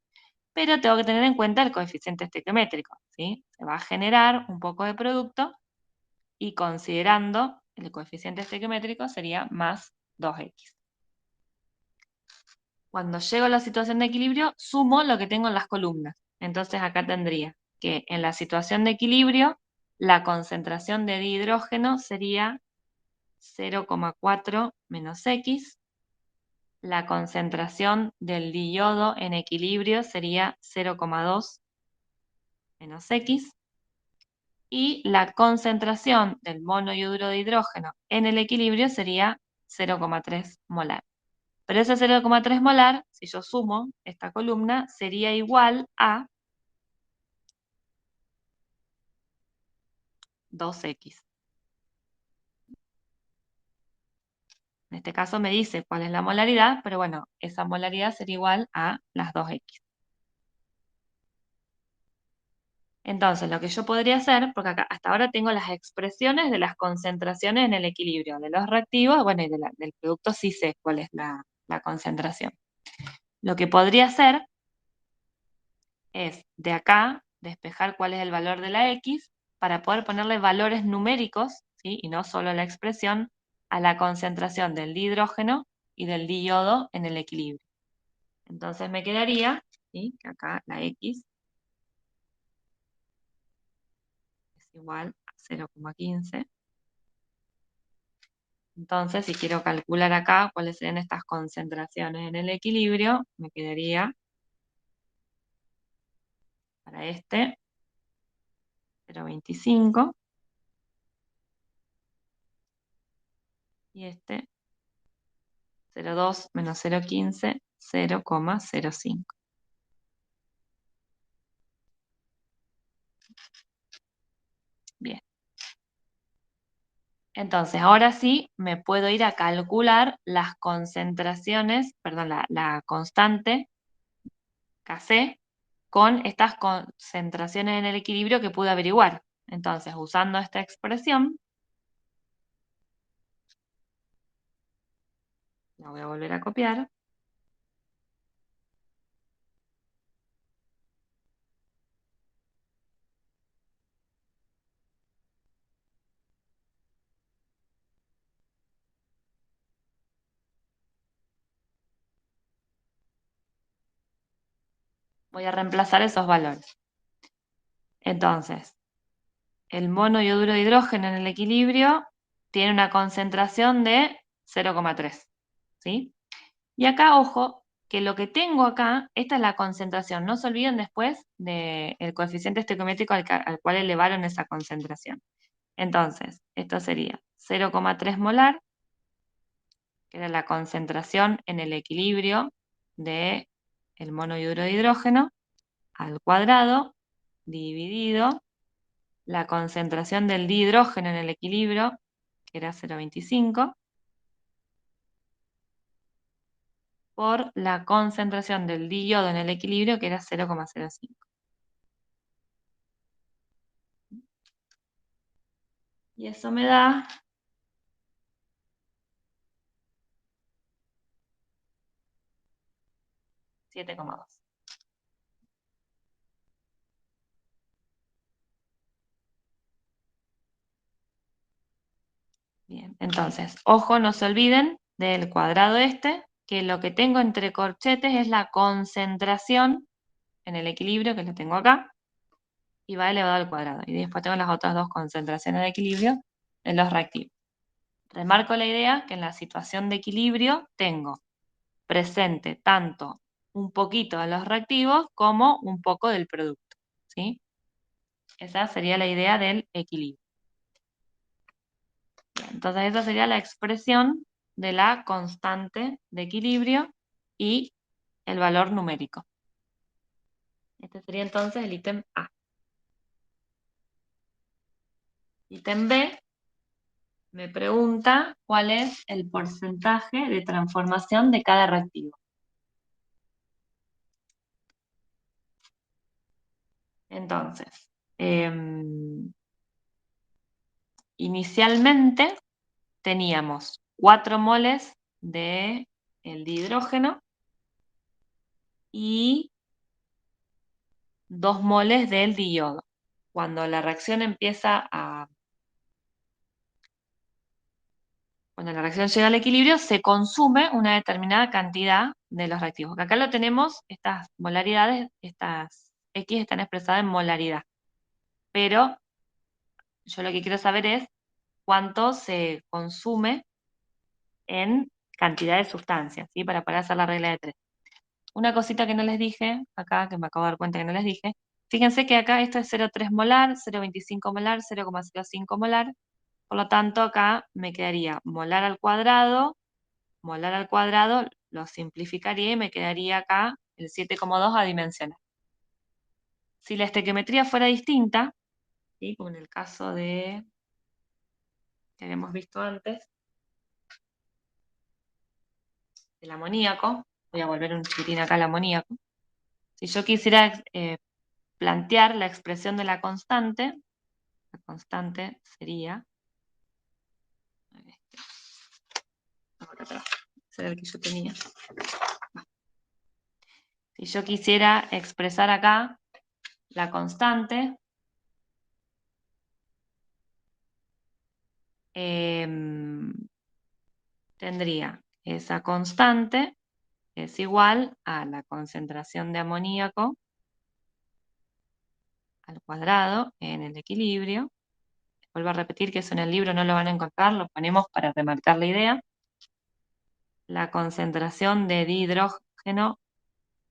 Pero tengo que tener en cuenta el coeficiente estequiométrico, ¿sí? Se va a generar un poco de producto y considerando el coeficiente estequiométrico sería más 2X. Cuando llego a la situación de equilibrio, sumo lo que tengo en las columnas. Entonces acá tendría que en la situación de equilibrio, la concentración de dihidrógeno sería 0,4 menos X. La concentración del diyodo en equilibrio sería 0,2 menos X. Y la concentración del monoioduro de hidrógeno en el equilibrio sería 0,3 molar. Pero ese 0,3 molar, si yo sumo esta columna, sería igual a 2X. En este caso me dice cuál es la molaridad, pero bueno, esa molaridad sería igual a las 2X. Entonces, lo que yo podría hacer, porque acá hasta ahora tengo las expresiones de las concentraciones en el equilibrio, de los reactivos, bueno, y del producto sí sé cuál es la concentración. Lo que podría hacer es de acá despejar cuál es el valor de la X para poder ponerle valores numéricos, ¿sí? Y no solo la expresión, a la concentración del dihidrógeno y del diyodo en el equilibrio. Entonces me quedaría, ¿sí? Que acá la X es igual a 0,15. Entonces, si quiero calcular acá cuáles serían estas concentraciones en el equilibrio, me quedaría para este 0,25 y este 0,2 menos 0,15, 0,05. Bien. Entonces, ahora sí me puedo ir a calcular las concentraciones, perdón, la constante Kc con estas concentraciones en el equilibrio que pude averiguar. Entonces, usando esta expresión, la voy a volver a copiar. Voy a reemplazar esos valores. Entonces, el monoioduro de hidrógeno en el equilibrio tiene una concentración de 0,3, ¿sí? Y acá, ojo, que lo que tengo acá, esta es la concentración. No se olviden después del coeficiente estequiométrico al cual elevaron esa concentración. Entonces, esto sería 0,3 molar, que era la concentración en el equilibrio del monoioduro de hidrógeno, al cuadrado, dividido la concentración del dihidrógeno en el equilibrio, que era 0,25, por la concentración del diyodo en el equilibrio, que era 0,05. Y eso me da 7,2. Bien, entonces, ojo, no se olviden del cuadrado este, que lo que tengo entre corchetes es la concentración en el equilibrio, que lo tengo acá, y va elevado al cuadrado. Y después tengo las otras dos concentraciones de equilibrio en los reactivos. Remarco la idea que en la situación de equilibrio tengo presente tanto un poquito de los reactivos como un poco del producto, ¿sí? Esa sería la idea del equilibrio. Bien, entonces esa sería la expresión de la constante de equilibrio y el valor numérico. Este sería entonces el ítem A. Ítem B me pregunta cuál es el porcentaje de transformación de cada reactivo. Entonces, inicialmente teníamos 4 moles de el dihidrógeno y 2 moles del diiodo. Cuando la reacción cuando la reacción llega al equilibrio, se consume una determinada cantidad de los reactivos. Acá lo tenemos, estas molaridades, estas X están expresadas en molaridad. Pero yo lo que quiero saber es cuánto se consume en cantidad de sustancias, ¿sí? Para poder hacer la regla de 3. Una cosita que no les dije acá, que me acabo de dar cuenta que no les dije, fíjense que acá esto es 0,3 molar, 0,25 molar, 0,05 molar, por lo tanto acá me quedaría molar al cuadrado, lo simplificaría y me quedaría acá el 7,2 adimensional. Si la estequiometría fuera distinta, ¿sí? Como en el caso de que habíamos visto antes, del amoníaco, voy a volver un chiquitín acá al amoníaco. Si yo quisiera plantear la expresión de la constante sería, acá atrás, ese era el que yo tenía. Si yo quisiera expresar acá la constante, tendría esa constante es igual a la concentración de amoníaco al cuadrado en el equilibrio. Vuelvo a repetir que eso en el libro no lo van a encontrar, lo ponemos para remarcar la idea. La concentración de dihidrógeno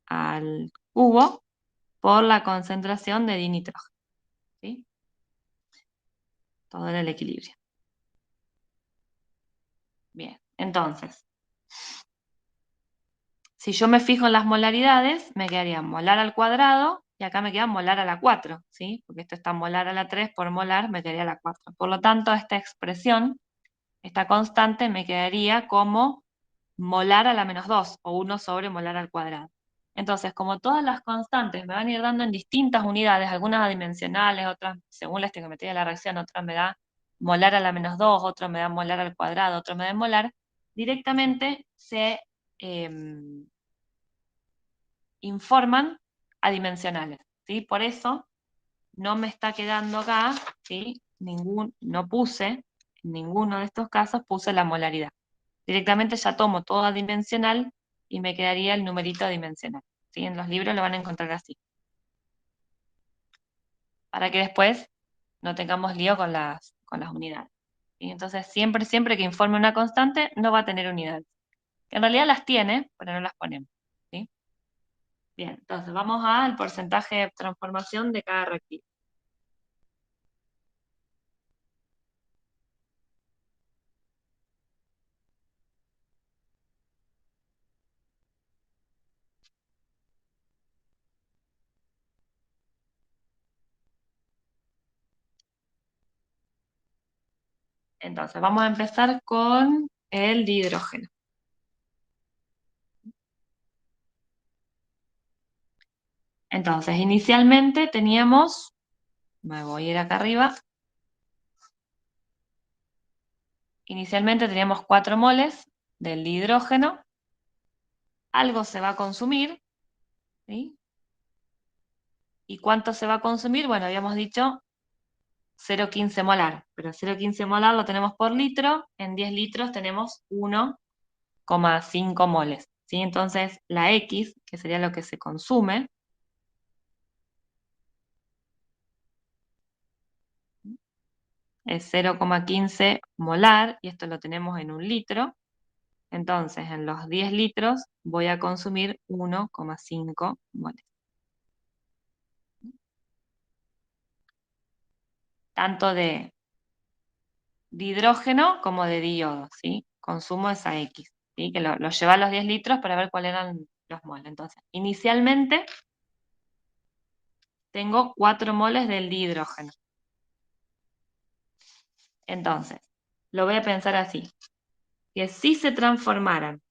al cubo por la concentración de dinitrógeno, ¿sí? Todo en el equilibrio. Bien, entonces, si yo me fijo en las molaridades, me quedaría molar al cuadrado y acá me queda molar a la 4, ¿sí? Porque esto está molar a la 3 por molar, me quedaría a la 4. Por lo tanto, esta expresión, esta constante, me quedaría como molar a la menos 2 o 1 sobre molar al cuadrado. Entonces, como todas las constantes me van a ir dando en distintas unidades, algunas adimensionales, otras según la estequiometría de la reacción, otras me da molar a la menos 2, otro me da molar al cuadrado, otro me da molar, directamente se informan adimensionales, ¿sí? Por eso no me está quedando acá, ¿sí? No puse, en ninguno de estos casos puse la molaridad. Directamente ya tomo todo adimensional y me quedaría el numerito adimensional, ¿sí? En los libros lo van a encontrar así. Para que después no tengamos lío con las unidades. ¿Sí? Entonces, siempre que informe una constante, no va a tener unidades. En realidad las tiene, pero no las ponemos. ¿Sí? Bien, entonces vamos al porcentaje de transformación de cada reactivo. Entonces, vamos a empezar con el dihidrógeno. Entonces, inicialmente teníamos, me voy a ir acá arriba, inicialmente teníamos 4 moles del dihidrógeno, algo se va a consumir, ¿sí? ¿Y cuánto se va a consumir? Bueno, habíamos dicho 0,15 molar, pero 0,15 molar lo tenemos por litro, en 10 litros tenemos 1,5 moles, ¿sí? Entonces, la X, que sería lo que se consume, es 0,15 molar, y esto lo tenemos en 1 litro. Entonces, en los 10 litros voy a consumir 1,5 moles. Tanto de hidrógeno como de diodo, ¿sí? Consumo esa X, ¿sí? Que lo lleva a los 10 litros para ver cuáles eran los moles. Entonces, inicialmente tengo 4 moles del dihidrógeno. Entonces, lo voy a pensar así. Que si se transformaran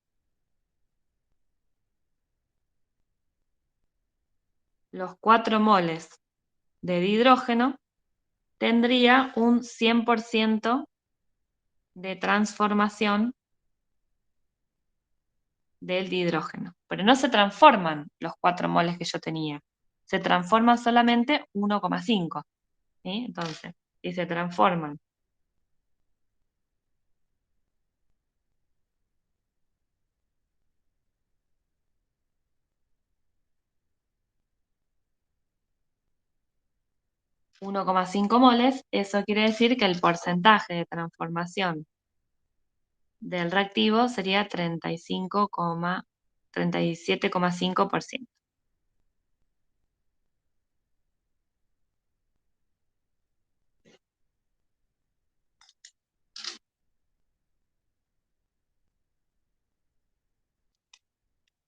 los 4 moles de dihidrógeno, tendría un 100% de transformación del dihidrógeno. Pero no se transforman los 4 moles que yo tenía. Se transforma solamente 1,5. ¿Sí? Entonces, si se transforman $1,5 moles, eso quiere decir que el porcentaje de transformación del reactivo sería 37,5%.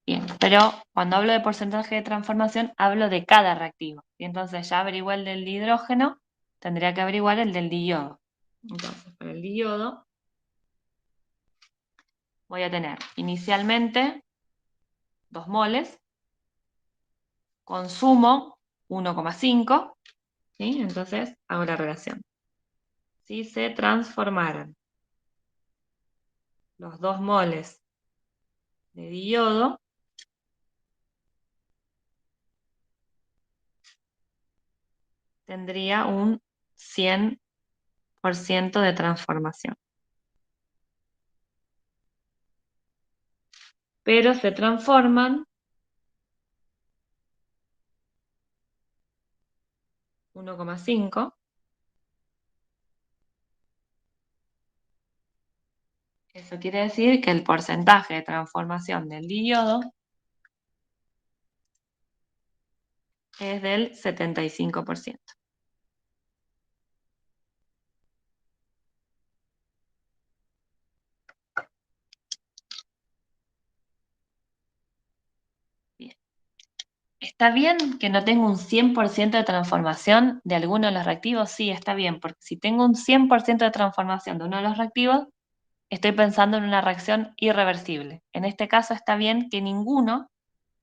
Bien, pero cuando hablo de porcentaje de transformación, hablo de cada reactivo. Y entonces ya averigué el del hidrógeno, tendría que averiguar el del diyodo. Entonces, para el diyodo voy a tener inicialmente 2 moles, consumo 1,5, ¿sí? Entonces hago la relación. Si se transformaran los 2 moles de diyodo, tendría un 100% de transformación. Pero se transforman 1,5. Eso quiere decir que el porcentaje de transformación del diyodo es del 75%. Bien. ¿Está bien que no tenga un 100% de transformación de alguno de los reactivos? Sí, está bien, porque si tengo un 100% de transformación de uno de los reactivos, estoy pensando en una reacción irreversible. En este caso está bien que ninguno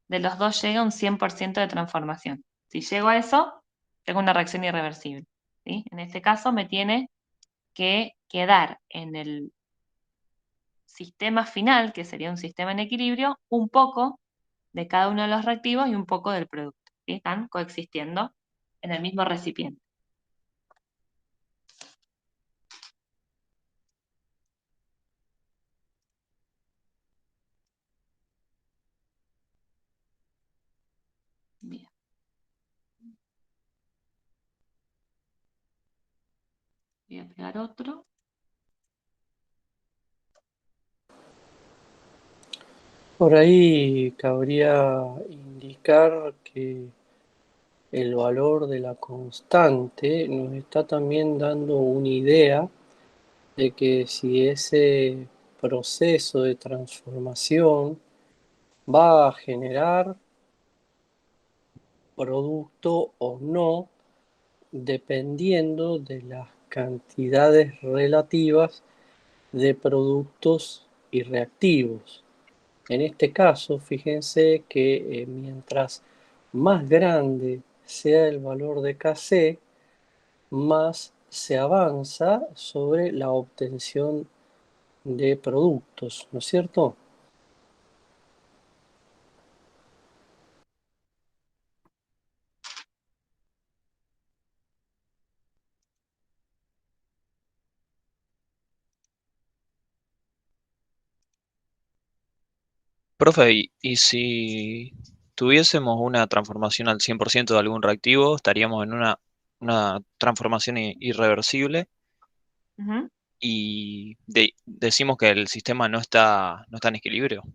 de los dos llegue a un 100% de transformación. Si llego a eso, tengo una reacción irreversible, ¿sí? En este caso me tiene que quedar en el sistema final, que sería un sistema en equilibrio, un poco de cada uno de los reactivos y un poco del producto, ¿sí? Están coexistiendo en el mismo recipiente. Bien. Voy a pegar otro.
Por ahí cabría indicar que el valor de la constante nos está también dando una idea de que si ese proceso de transformación va a generar producto o no, dependiendo de las cantidades relativas de productos y reactivos. En este caso, fíjense que mientras más grande sea el valor de Kc, más se avanza sobre la obtención de productos, ¿no es cierto?
Profe, y si tuviésemos una transformación al 100% de algún reactivo, estaríamos en una transformación irreversible,
Ujú,
y decimos que el sistema no está en equilibrio al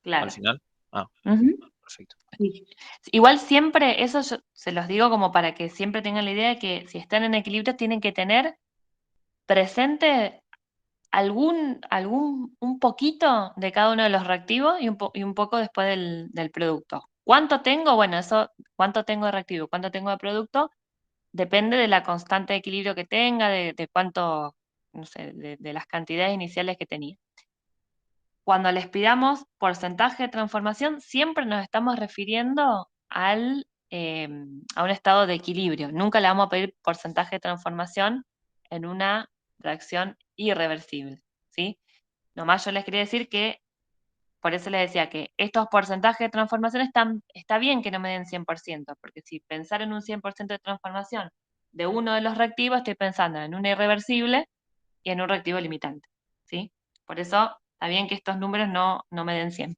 claro.
final. Ah,
Ujú.
perfecto.
Sí. Igual siempre, eso yo se los digo como para que siempre tengan la idea de que si están en equilibrio tienen que tener presente un poquito de cada uno de los reactivos y un poco después del producto. ¿Cuánto tengo? Bueno, eso, cuánto tengo de reactivo, cuánto tengo de producto, depende de la constante de equilibrio que tenga, de cuánto, no sé, de las cantidades iniciales que tenía. Cuando les pidamos porcentaje de transformación, siempre nos estamos refiriendo a un estado de equilibrio. Nunca le vamos a pedir porcentaje de transformación en una reacción irreversible, ¿sí? Nomás yo les quería decir que, por eso les decía que estos porcentajes de transformación está bien que no me den 100%, porque si pensar en un 100% de transformación de uno de los reactivos, estoy pensando en una irreversible y en un reactivo limitante, ¿sí? Por eso está bien que estos números no me den 100.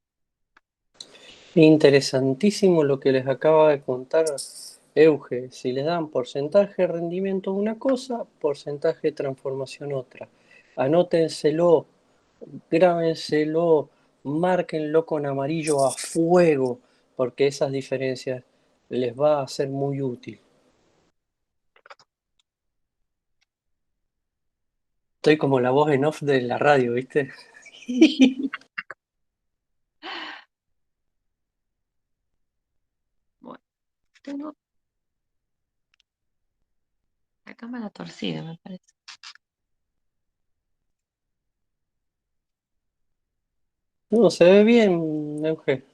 Interesantísimo lo que les acaba de contar Euge. Si les dan porcentaje de rendimiento una cosa, porcentaje de transformación otra. Anótenselo, grábenselo, márquenlo con amarillo a fuego, porque esas diferencias les va a ser muy útil. Estoy como la voz en off de la radio, ¿viste?
Bueno, tengo la cámara torcida, me parece.
No, se ve bien, Euge.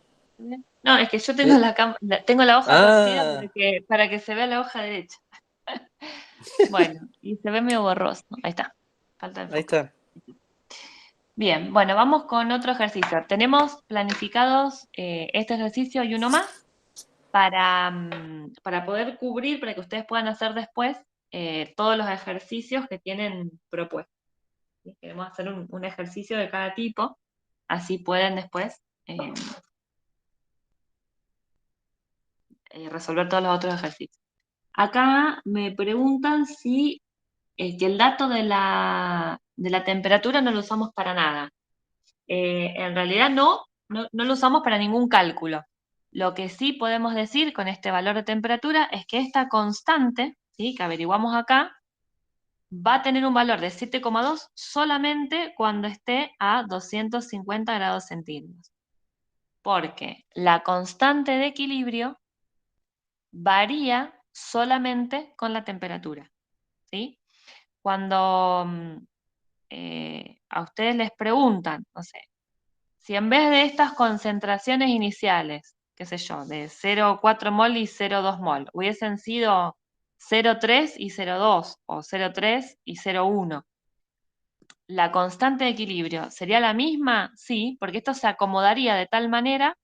No, es que yo tengo tengo la hoja torcida
Ah,
para que se vea la hoja derecha. Bueno, y se ve medio borroso. Ahí está. Falta de
ahí
enfocar.
está.
Bien, bueno, vamos con otro ejercicio. Tenemos planificados este ejercicio y uno más para poder cubrir, para que ustedes puedan hacer después todos los ejercicios que tienen propuestos. ¿Sí? Queremos hacer un ejercicio de cada tipo, así pueden después resolver todos los otros ejercicios. Acá me preguntan si que el dato de la temperatura no lo usamos para nada. En realidad no lo usamos para ningún cálculo. Lo que sí podemos decir con este valor de temperatura es que esta constante, ¿sí?, que averiguamos acá, va a tener un valor de 7,2 solamente cuando esté a 250 grados centígrados. Porque la constante de equilibrio varía solamente con la temperatura, ¿sí? Cuando a ustedes les preguntan, no sé, si en vez de estas concentraciones iniciales, qué sé yo, de 0,4 mol y 0,2 mol, hubiesen sido 0,3 y 0,2 o 0,3 y 0,1, ¿la constante de equilibrio sería la misma? Sí, porque esto se acomodaría de tal manera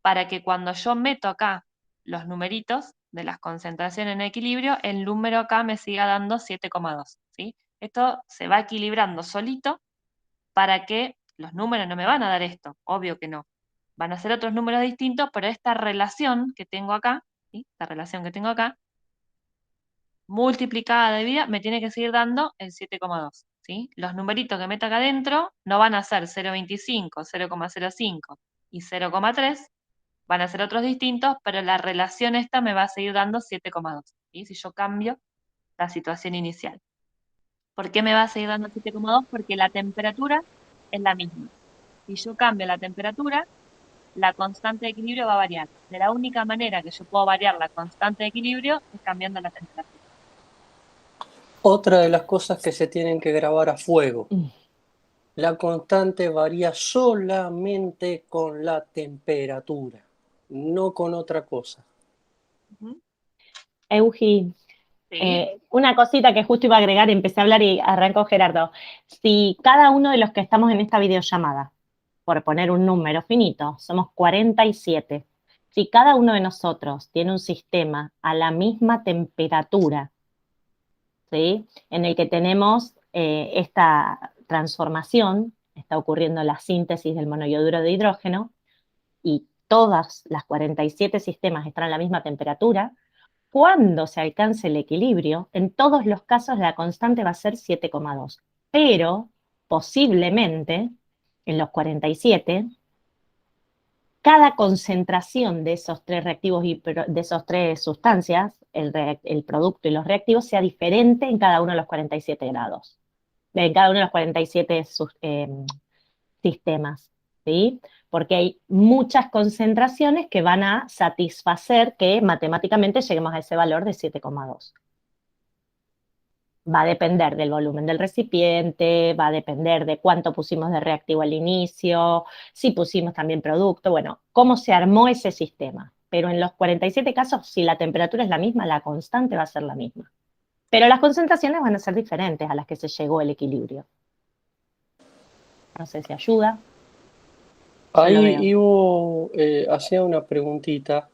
para que cuando yo meto acá los numeritos de las concentraciones en equilibrio, el número acá me siga dando 7,2, ¿sí? Esto se va equilibrando solito para que los números no me van a dar esto, obvio que no. Van a ser otros números distintos, pero esta relación que tengo acá, ¿sí?, esta relación que tengo acá, multiplicada, dividida, me tiene que seguir dando el 7,2, ¿sí? Los numeritos que meto acá adentro no van a ser 0,25, 0,05 y 0,3, van a ser otros distintos, pero la relación esta me va a seguir dando 7,2, ¿sí?, si yo cambio la situación inicial. ¿Por qué me va a seguir dando 7,2? Porque la temperatura es la misma. Si yo cambio la temperatura, la constante de equilibrio va a variar. De la única manera que yo puedo variar la constante de equilibrio es cambiando la temperatura.
Otra de las cosas que se tienen que grabar a fuego. La constante varía solamente con la temperatura, no con otra cosa.
Ujú.
Eugi,
Sí.
una cosita que justo iba a agregar, empecé a hablar y arrancó Gerardo. Si cada uno de los que estamos en esta videollamada, por poner un número finito, somos 47. Si cada uno de nosotros tiene un sistema a la misma temperatura, ¿sí?, en el que tenemos esta transformación, está ocurriendo la síntesis del monoioduro de hidrógeno, y todas las 47 sistemas están a la misma temperatura, cuando se alcance el equilibrio, en todos los casos la constante va a ser 7,2. pero posiblemente en los 47, cada concentración de esos tres reactivos y de esos tres sustancias, el producto y los reactivos, sea diferente en cada uno de los 47 grados, en cada uno de los 47 sistemas, ¿sí? Porque hay muchas concentraciones que van a satisfacer que matemáticamente lleguemos a ese valor de 7,2. Va a depender del volumen del recipiente, va a depender de cuánto pusimos de reactivo al inicio, si pusimos también producto, bueno, cómo se armó ese sistema. Pero en los 47 casos, si la temperatura es la misma, la constante va a ser la misma. Pero las concentraciones van a ser diferentes a las que se llegó el equilibrio. No sé si ayuda.
Ahí Ivo hacía una preguntita.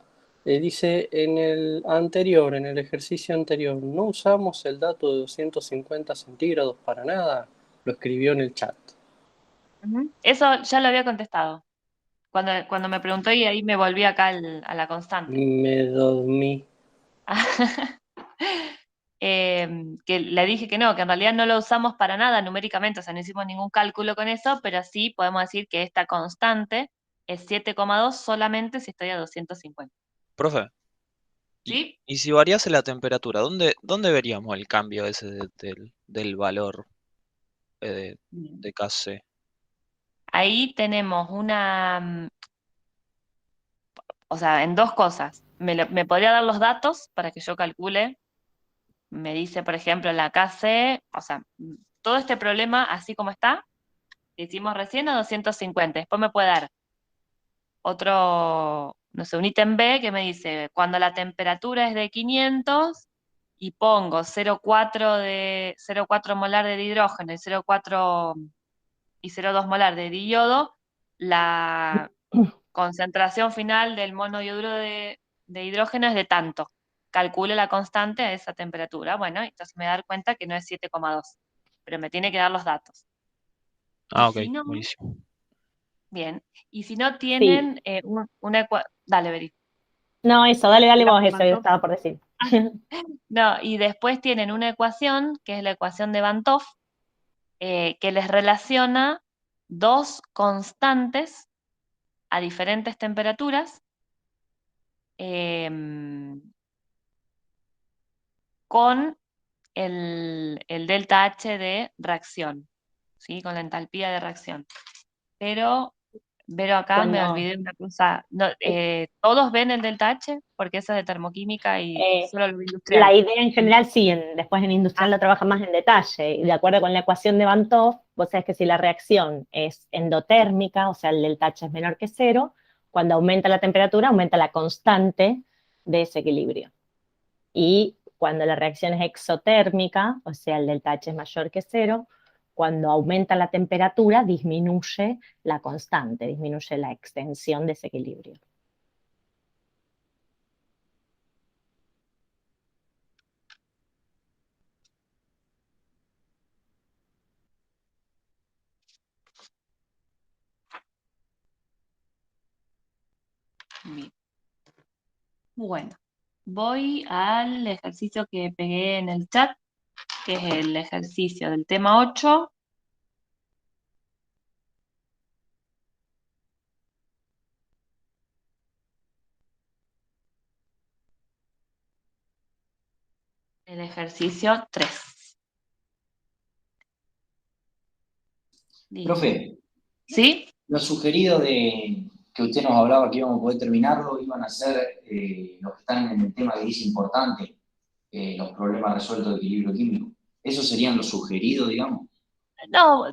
Dice, en el ejercicio anterior, no usamos el dato de 250 centígrados para nada. Lo escribió en el chat.
Eso ya lo había contestado. Cuando me preguntó y ahí me volví acá a la constante.
Me dormí.
Que le dije que no, que en realidad no lo usamos para nada numéricamente, o sea, no hicimos ningún cálculo con eso, pero sí podemos decir que esta constante es 7,2 solamente si estoy a 250.
Profe,
¿Sí?
y si variase la temperatura, ¿dónde veríamos el cambio ese del valor de Kc?
Ahí tenemos o sea, en dos cosas. Me podría dar los datos para que yo calcule. Me dice, por ejemplo, la KC, o sea, todo este problema, así como está, que hicimos recién a 250. Después me puede dar otro, no sé, un ítem B que me dice, cuando la temperatura es de 500 y pongo 0,4 molar de hidrógeno y 0,4 y 0,2 molar de diodo, la concentración final del monodioduro de hidrógeno es de tanto. Calcule la constante a esa temperatura. Bueno, entonces me voy a dar cuenta que no es 7,2, pero me tiene que dar los datos.
Ah,
Y
ok,
si no,
buenísimo.
bien. Y si no
Sí.
tienen una ecuación. Dale, Beri.
No, eso, dale
¿La
vos, eso
Bantoff?
estaba por decir.
No, y después tienen una ecuación, que es la ecuación de Bantoff, que les relaciona dos constantes a diferentes temperaturas con el delta H de reacción, ¿sí? Con la entalpía de reacción. Pero acá me
Cuando
olvidé una cosa. No, ¿todos ven el delta H? Porque eso es de termoquímica y solo lo industrial.
la idea en general sí, después en industrial lo trabaja más en detalle, y de acuerdo con la ecuación de Bantoff, vos sabés que si la reacción es endotérmica, o sea, el delta H es menor que 0, cuando aumenta la temperatura, aumenta la constante de ese equilibrio. Y cuando la reacción es exotérmica, o sea, el delta H es mayor que 0, cuando aumenta la temperatura, disminuye la constante, disminuye la extensión de ese equilibrio.
Bien. Bueno, voy al ejercicio que pegué en el chat, que es el ejercicio del tema 8. El ejercicio 3.
Profe,
¿Sí?
lo sugerido de que usted nos hablaba que íbamos a poder terminarlo, iban a ser los que están en el tema que dice importante, los problemas resueltos de equilibrio químico. ¿Esos serían los sugeridos, digamos?
No,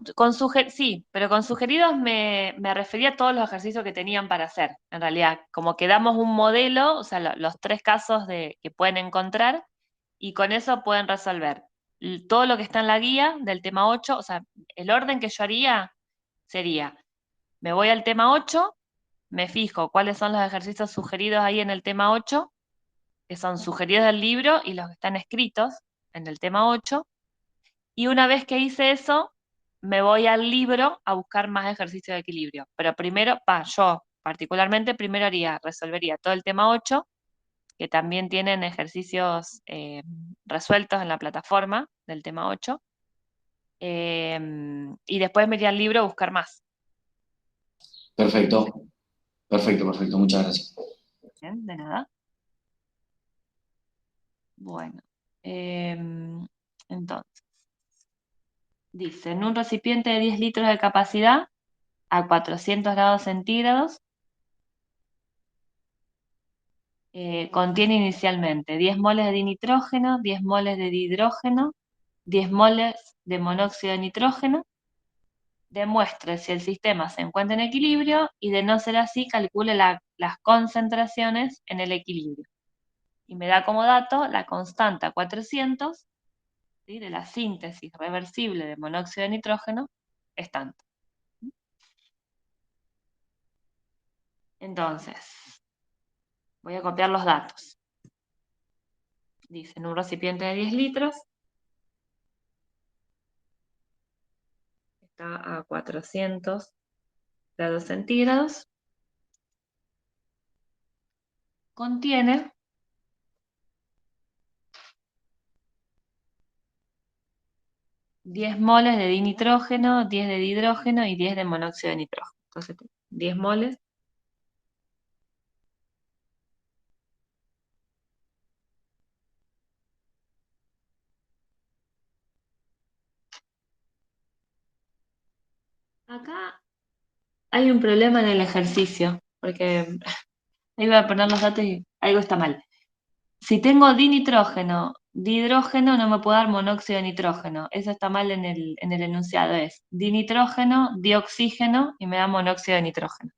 sí, pero con sugeridos me refería a todos los ejercicios que tenían para hacer. En realidad, como que damos un modelo, o sea, los tres casos que pueden encontrar, y con eso pueden resolver todo lo que está en la guía del tema 8. O sea, el orden que yo haría sería, me voy al tema 8, me fijo cuáles son los ejercicios sugeridos ahí en el tema 8, que son sugeridos del libro y los que están escritos en el tema 8. Y una vez que hice eso, me voy al libro a buscar más ejercicios de equilibrio. Pero primero, yo particularmente, primero resolvería todo el tema 8, que también tienen ejercicios resueltos en la plataforma del tema 8. Y después me iría al libro a buscar más.
Perfecto, muchas gracias.
Bien, de nada. Bueno, entonces, dice, en un recipiente de 10 litros de capacidad a 400 grados centígrados, contiene inicialmente 10 moles de dinitrógeno, 10 moles de dihidrógeno, 10 moles de monóxido de nitrógeno. Demuestre si el sistema se encuentra en equilibrio y, de no ser así, calcule las concentraciones en el equilibrio. Y me da como dato la constante a 400, ¿sí?, de la síntesis reversible de monóxido de nitrógeno es tanto. Entonces, voy a copiar los datos. Dice, en un recipiente de 10 litros, está a 400 grados centígrados, contiene 10 moles de dinitrógeno, 10 de dihidrógeno y 10 de monóxido de nitrógeno. Entonces, 10 moles acá. Hay un problema en el ejercicio, porque ahí voy a poner los datos y algo está mal. Si tengo dinitrógeno, dihidrógeno, no me puedo dar monóxido de nitrógeno. Eso está mal en el enunciado. Es dinitrógeno, dioxígeno y me da monóxido de nitrógeno.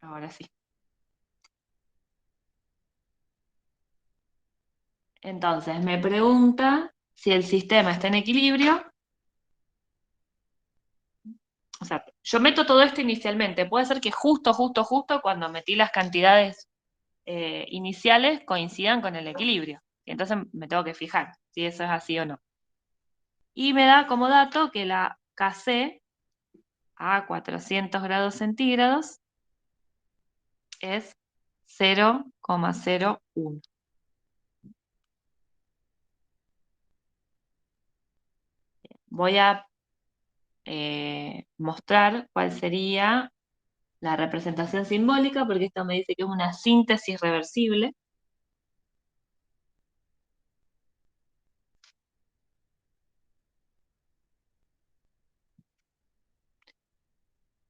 Ahora sí. Entonces, me pregunta si el sistema está en equilibrio. O sea, yo meto todo esto inicialmente. Puede ser que justo cuando metí las cantidades iniciales coincidan con el equilibrio. Y entonces me tengo que fijar si eso es así o no. Y me da como dato que la Kc a 400 grados centígrados es 0,01. Voy a mostrar cuál sería la representación simbólica, porque esto me dice que es una síntesis reversible.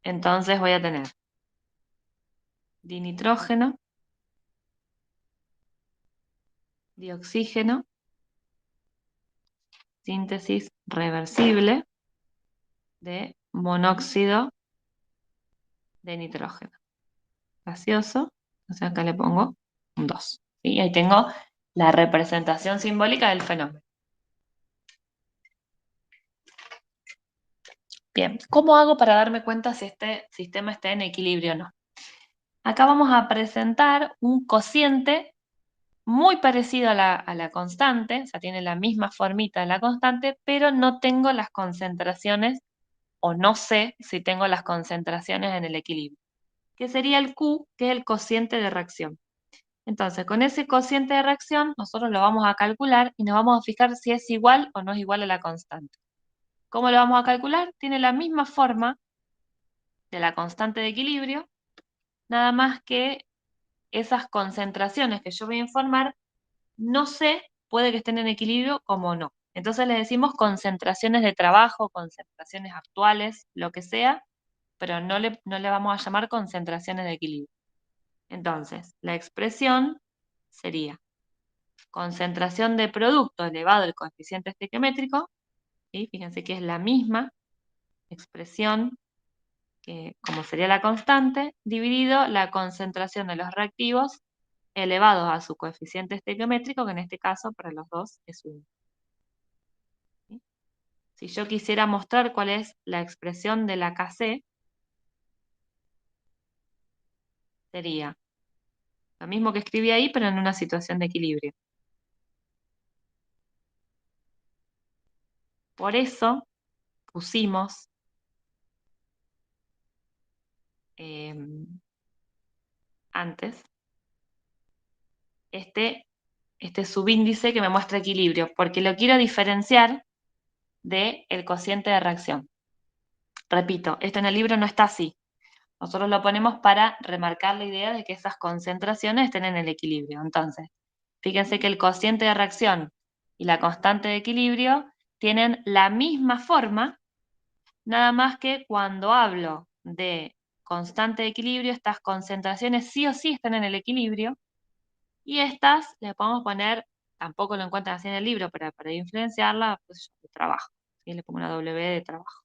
Entonces voy a tener dinitrógeno, dioxígeno, síntesis reversible de monóxido de nitrógeno gaseoso. Entonces acá le pongo un 2. ¿Sí? Ahí tengo la representación simbólica del fenómeno. Bien, ¿cómo hago para darme cuenta si este sistema está en equilibrio o no? Acá vamos a presentar un cociente muy parecido a la constante, o sea, tiene la misma formita de la constante, pero no tengo las concentraciones, o no sé si tengo las concentraciones en el equilibrio, que sería el Q, que es el cociente de reacción. Entonces, con ese cociente de reacción, nosotros lo vamos a calcular y nos vamos a fijar si es igual o no es igual a la constante. ¿Cómo lo vamos a calcular? Tiene la misma forma de la constante de equilibrio, nada más que esas concentraciones que yo voy a informar, no sé, puede que estén en equilibrio como no. Entonces le decimos concentraciones de trabajo, concentraciones actuales, lo que sea, pero no le vamos a llamar concentraciones de equilibrio. Entonces, la expresión sería concentración de producto elevado al coeficiente estequiométrico, ¿sí? Fíjense que es la misma expresión que, como sería la constante, dividido la concentración de los reactivos elevados a su coeficiente estequiométrico, que en este caso para los dos es 1. ¿Sí? Si yo quisiera mostrar cuál es la expresión de la Kc, sería lo mismo que escribí ahí, pero en una situación de equilibrio. Por eso pusimos antes, este subíndice que me muestra equilibrio, porque lo quiero diferenciar del cociente de reacción. Repito, esto en el libro no está así. Nosotros lo ponemos para remarcar la idea de que esas concentraciones estén en el equilibrio. Entonces, fíjense que el cociente de reacción y la constante de equilibrio tienen la misma forma, nada más que cuando hablo de constante de equilibrio, estas concentraciones sí o sí están en el equilibrio, y estas le podemos poner, tampoco lo encuentran así en el libro, pero para influenciarla, pues de trabajo. ¿Sí? Le pongo una W de trabajo.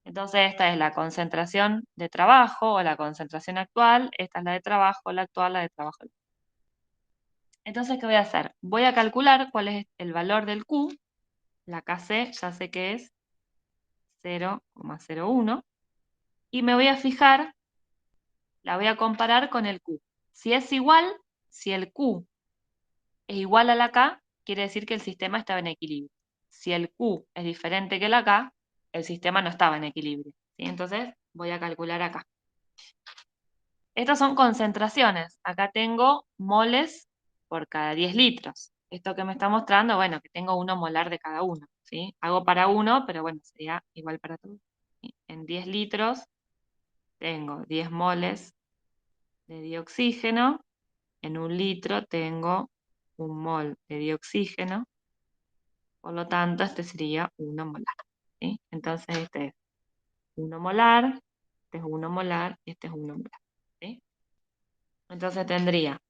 Entonces esta es la concentración de trabajo o la concentración actual, esta es la de trabajo, la actual, la de trabajo. Entonces, ¿qué voy a hacer? Voy a calcular cuál es el valor del Q, la Kc ya sé que es 0,01, y me voy a fijar, la voy a comparar con el Q. Si es igual, si el Q es igual a la K, quiere decir que el sistema estaba en equilibrio. Si el Q es diferente que la K, el sistema no estaba en equilibrio. ¿Sí? Entonces voy a calcular acá. Estas son concentraciones. Acá tengo moles por cada 10 litros. Esto que me está mostrando, bueno, que tengo 1 molar de cada uno. ¿Sí? Hago para uno, pero bueno, sería igual para todos. ¿Sí? En 10 litros tengo 10 moles de dioxígeno. En 1 litro tengo 1 mol de dioxígeno. Por lo tanto, este sería 1 molar. ¿Sí? Entonces, este es 1 molar, este es 1 molar y este es 1 molar. ¿Sí? Entonces tendría,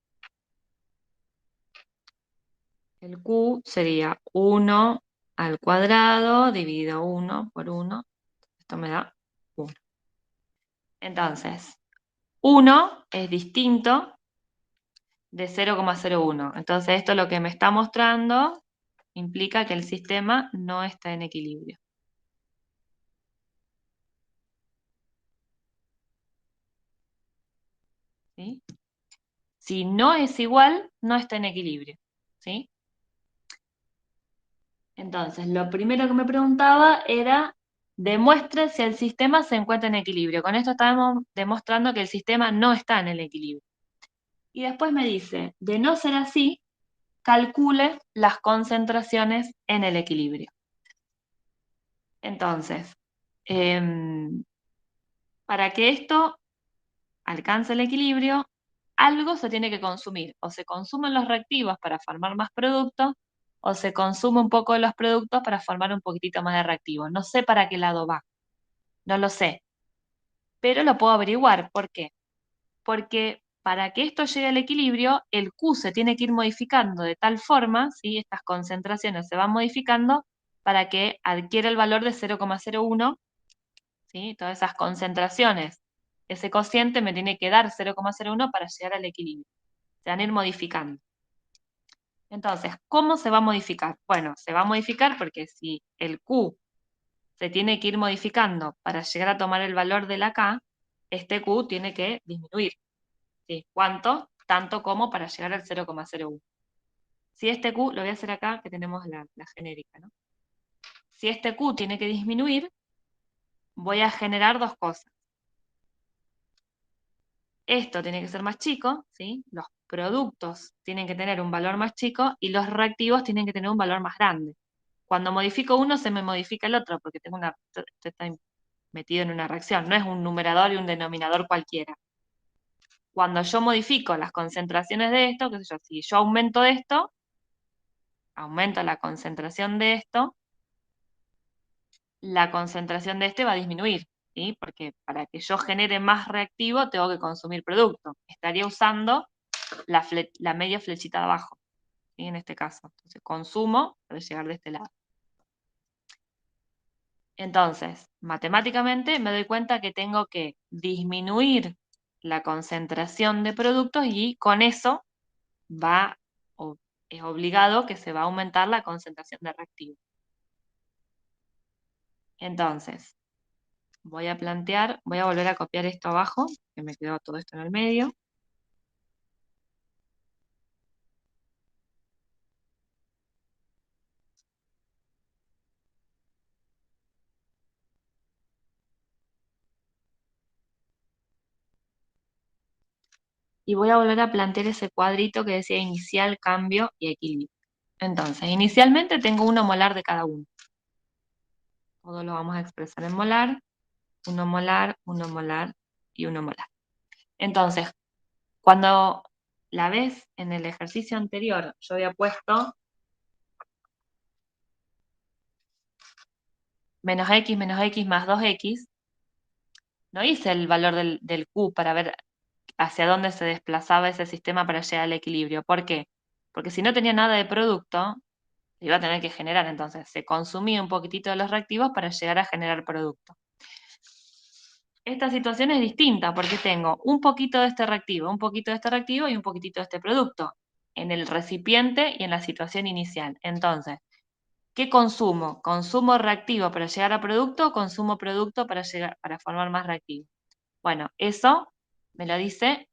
el Q sería 1 al cuadrado dividido 1 por 1. Esto me da 1. Entonces, 1 es distinto de 0,01. Entonces, esto lo que me está mostrando implica que el sistema no está en equilibrio. ¿Sí? Si no es igual, no está en equilibrio. ¿Sí? Entonces, lo primero que me preguntaba era, demuestre si el sistema se encuentra en equilibrio. Con esto estábamos demostrando que el sistema no está en el equilibrio. Y después me dice, de no ser así, calcule las concentraciones en el equilibrio. Entonces, para que esto alcance el equilibrio, algo se tiene que consumir. O se consumen los reactivos para formar más productos, o se consume un poco de los productos para formar un poquitito más de reactivos. No sé para qué lado va, no lo sé, pero lo puedo averiguar. ¿Por qué? Porque para que esto llegue al equilibrio, el Q se tiene que ir modificando de tal forma, ¿sí? Estas concentraciones se van modificando para que adquiera el valor de 0,01, ¿sí? Todas esas concentraciones, ese cociente me tiene que dar 0,01 para llegar al equilibrio. Se van a ir modificando. Entonces, ¿cómo se va a modificar? Bueno, se va a modificar porque si el Q se tiene que ir modificando para llegar a tomar el valor de la K, este Q tiene que disminuir. ¿Sí? ¿Cuánto? Tanto como para llegar al 0,01. Si este Q, lo voy a hacer acá, que tenemos la genérica, ¿no? Si este Q tiene que disminuir, voy a generar dos cosas. Esto tiene que ser más chico, ¿sí? Los productos tienen que tener un valor más chico y los reactivos tienen que tener un valor más grande. Cuando modifico uno, se me modifica el otro, porque está metido en una reacción. No es un numerador y un denominador cualquiera. Cuando yo modifico las concentraciones de esto, qué sé yo, si yo aumento esto, aumento la concentración de esto, la concentración de este va a disminuir, ¿sí? Porque para que yo genere más reactivo, tengo que consumir producto. Estaría usando la media flechita de abajo, ¿sí? En este caso. Entonces, consumo para llegar de este lado. Entonces, matemáticamente me doy cuenta que tengo que disminuir la concentración de productos y con eso es obligado que se va a aumentar la concentración de reactivos. Entonces, voy a volver a copiar esto abajo, que me quedó todo esto en el medio. y voy a volver a plantear ese cuadrito que decía inicial, cambio y equilibrio. Entonces, inicialmente tengo 1 molar de cada uno. Todo lo vamos a expresar en molar. 1 molar, 1 molar y 1 molar. Entonces, cuando la vez en el ejercicio anterior yo había puesto menos x más 2x, no hice el valor del Q para ver hacia dónde se desplazaba ese sistema para llegar al equilibrio. ¿Por qué? Porque si no tenía nada de producto, iba a tener que generar, entonces se consumía un poquitito de los reactivos para llegar a generar producto. Esta situación es distinta porque tengo un poquito de este reactivo, un poquito de este reactivo y un poquitito de este producto en el recipiente y en la situación inicial. Entonces, ¿qué consumo? ¿Consumo reactivo para llegar a producto o consumo producto para formar más reactivo? Bueno, eso me lo dice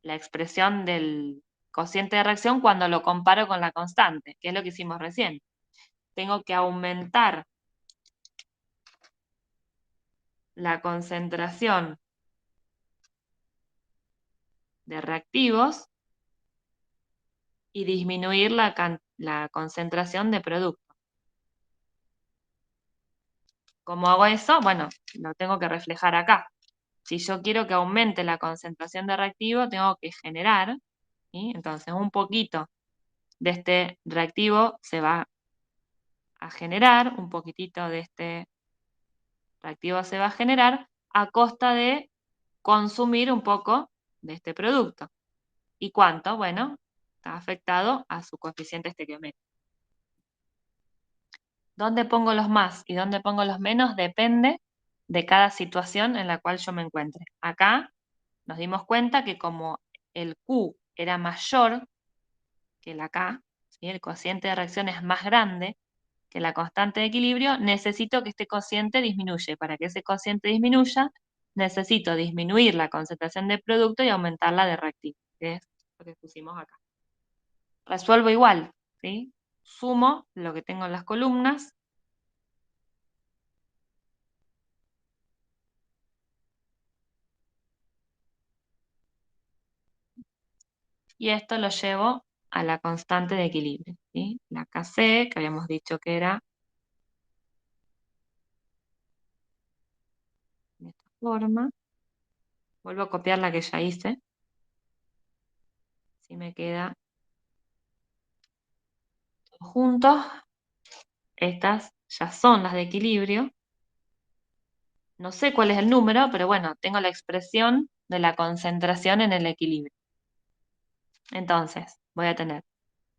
la expresión del cociente de reacción cuando lo comparo con la constante, que es lo que hicimos recién. Tengo que aumentar la concentración de reactivos y disminuir la concentración de producto. ¿Cómo hago eso? Bueno, lo tengo que reflejar acá. Si yo quiero que aumente la concentración de reactivo, tengo que generar, ¿sí? Entonces un poquito de este reactivo se va a generar, un poquitito de este reactivo se va a generar a costa de consumir un poco de este producto. ¿Y cuánto? Bueno, está afectado a su coeficiente estequiométrico. ¿Dónde pongo los más y dónde pongo los menos? Depende de cada situación en la cual yo me encuentre. Acá nos dimos cuenta que como el Q era mayor que la K, ¿sí? El cociente de reacción es más grande que la constante de equilibrio, necesito que este cociente disminuya. Para que ese cociente disminuya, necesito disminuir la concentración de producto y aumentar la de reactivo, que es lo que pusimos acá. Resuelvo igual, ¿sí? Sumo lo que tengo en las columnas. Y esto lo llevo a la constante de equilibrio, ¿sí? La Kc, que habíamos dicho que era de esta forma. Vuelvo a copiar la que ya hice. Así me queda todo juntos. Estas ya son las de equilibrio. No sé cuál es el número, pero bueno, tengo la expresión de la concentración en el equilibrio. Entonces, voy a tener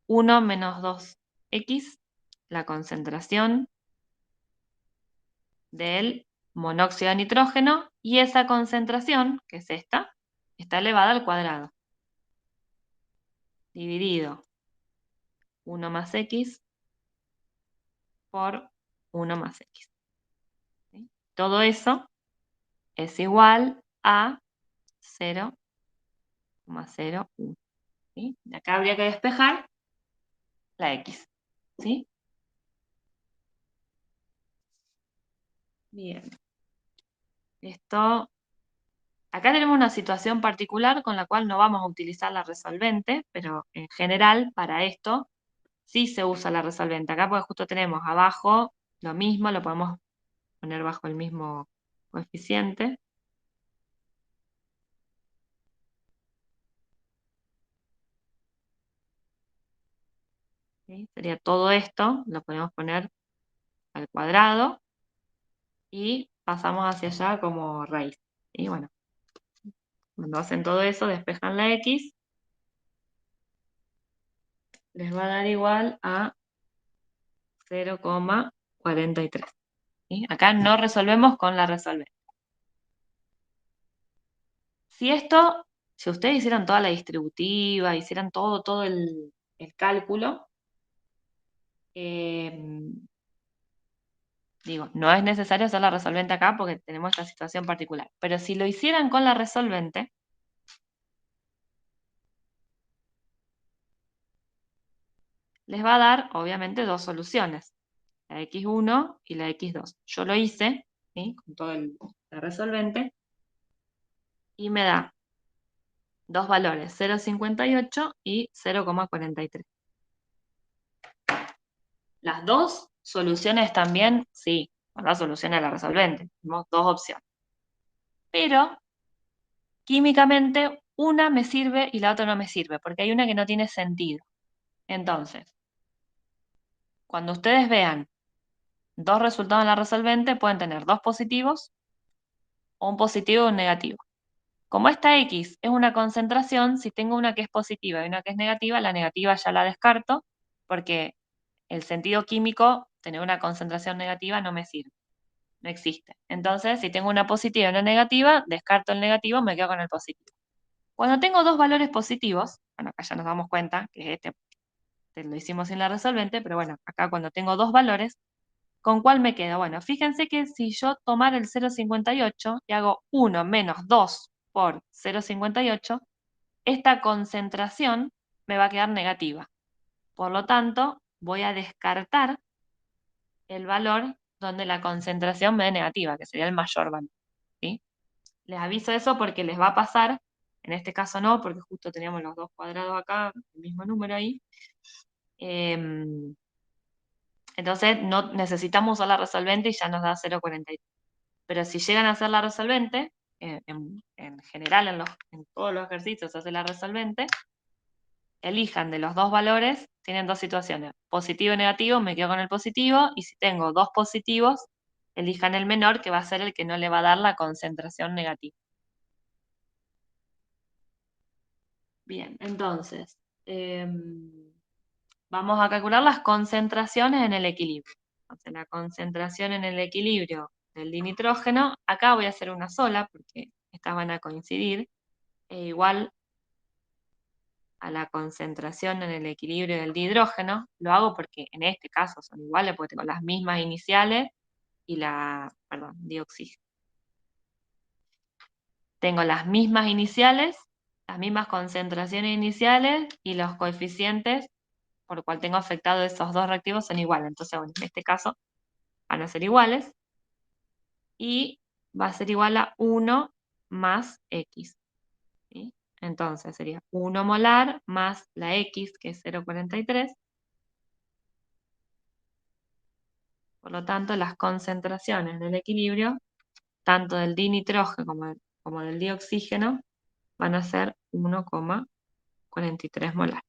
1 menos 2x, la concentración del monóxido de nitrógeno, y esa concentración, que es esta, está elevada al cuadrado. Dividido 1 más x por 1 más x. ¿Sí? Todo eso es igual a 0,01. ¿Sí? De acá habría que despejar la x. ¿Sí? Bien. Esto, acá tenemos una situación particular con la cual no vamos a utilizar la resolvente, pero en general para esto sí se usa la resolvente. Acá porque justo tenemos abajo lo mismo, lo podemos poner bajo el mismo coeficiente. ¿Sí? Sería todo esto, lo podemos poner al cuadrado y pasamos hacia allá como raíz. Y bueno, cuando hacen todo eso, despejan la x, les va a dar igual a 0,43. ¿Sí? Acá no resolvemos con la resolvente. Si ustedes hicieran toda la distributiva, hicieran todo el cálculo, digo, no es necesario hacer la resolvente acá porque tenemos esta situación particular. Pero si lo hicieran con la resolvente, les va a dar, obviamente, dos soluciones, la x1 y la x2. Yo lo hice, ¿sí? Con todo la resolvente, y me da dos valores, 0,58 y 0,43. Las dos soluciones también, sí, la solución a la resolvente. Tenemos dos opciones. Pero, químicamente, una me sirve y la otra no me sirve, porque hay una que no tiene sentido. Entonces, cuando ustedes vean dos resultados en la resolvente, pueden tener dos positivos o un positivo o un negativo. Como esta X es una concentración, si tengo una que es positiva y una que es negativa, la negativa ya la descarto, porque el sentido químico, tener una concentración negativa no me sirve, no existe. Entonces, si tengo una positiva y una negativa, descarto el negativo, me quedo con el positivo. Cuando tengo dos valores positivos, bueno, acá ya nos damos cuenta que este lo hicimos sin la resolvente, pero bueno, acá cuando tengo dos valores, ¿con cuál me quedo? Bueno, fíjense que si yo tomara el 0,58 y hago 1 menos 2 por 0,58, esta concentración me va a quedar negativa. Por lo tanto, voy a descartar el valor donde la concentración me dé negativa, que sería el mayor valor. ¿Sí? Les aviso eso porque les va a pasar, en este caso no, porque justo teníamos los dos cuadrados acá, el mismo número ahí. Entonces no necesitamos usar la resolvente y ya nos da 0,43. Pero si llegan a hacer la resolvente, en general en todos los ejercicios se hace la resolvente, elijan de los dos valores, tienen dos situaciones, positivo y negativo, me quedo con el positivo, y si tengo dos positivos, elijan el menor, que va a ser el que no le va a dar la concentración negativa. Bien, entonces, vamos a calcular las concentraciones en el equilibrio. Entonces, la concentración en el equilibrio del dinitrógeno, acá voy a hacer una sola, porque estas van a coincidir, e igual a la concentración en el equilibrio del dihidrógeno. Lo hago porque en este caso son iguales, porque tengo las mismas iniciales y dioxígeno. Tengo las mismas iniciales, las mismas concentraciones iniciales y los coeficientes por lo cual tengo afectado esos dos reactivos son iguales. Entonces, bueno, en este caso van a ser iguales y va a ser igual a 1 más X. ¿Sí? Entonces sería 1 molar más la X, que es 0,43. Por lo tanto, las concentraciones del equilibrio, tanto del dinitrógeno como del dioxígeno, van a ser 1,43 molar.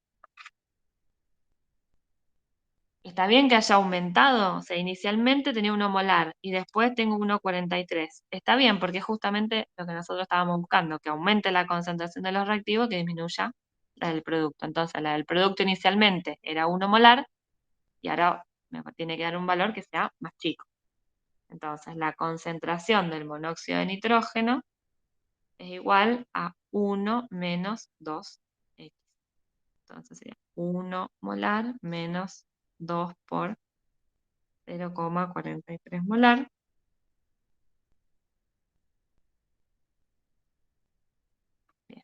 Está bien que haya aumentado, o sea, inicialmente tenía 1 molar y después tengo 1,43. Está bien porque es justamente lo que nosotros estábamos buscando, que aumente la concentración de los reactivos, que disminuya la del producto. Entonces, la del producto inicialmente era 1 molar y ahora me tiene que dar un valor que sea más chico. Entonces, la concentración del monóxido de nitrógeno es igual a 1 menos 2X. Entonces sería 1 molar menos 2 por 0,43 molar. Bien.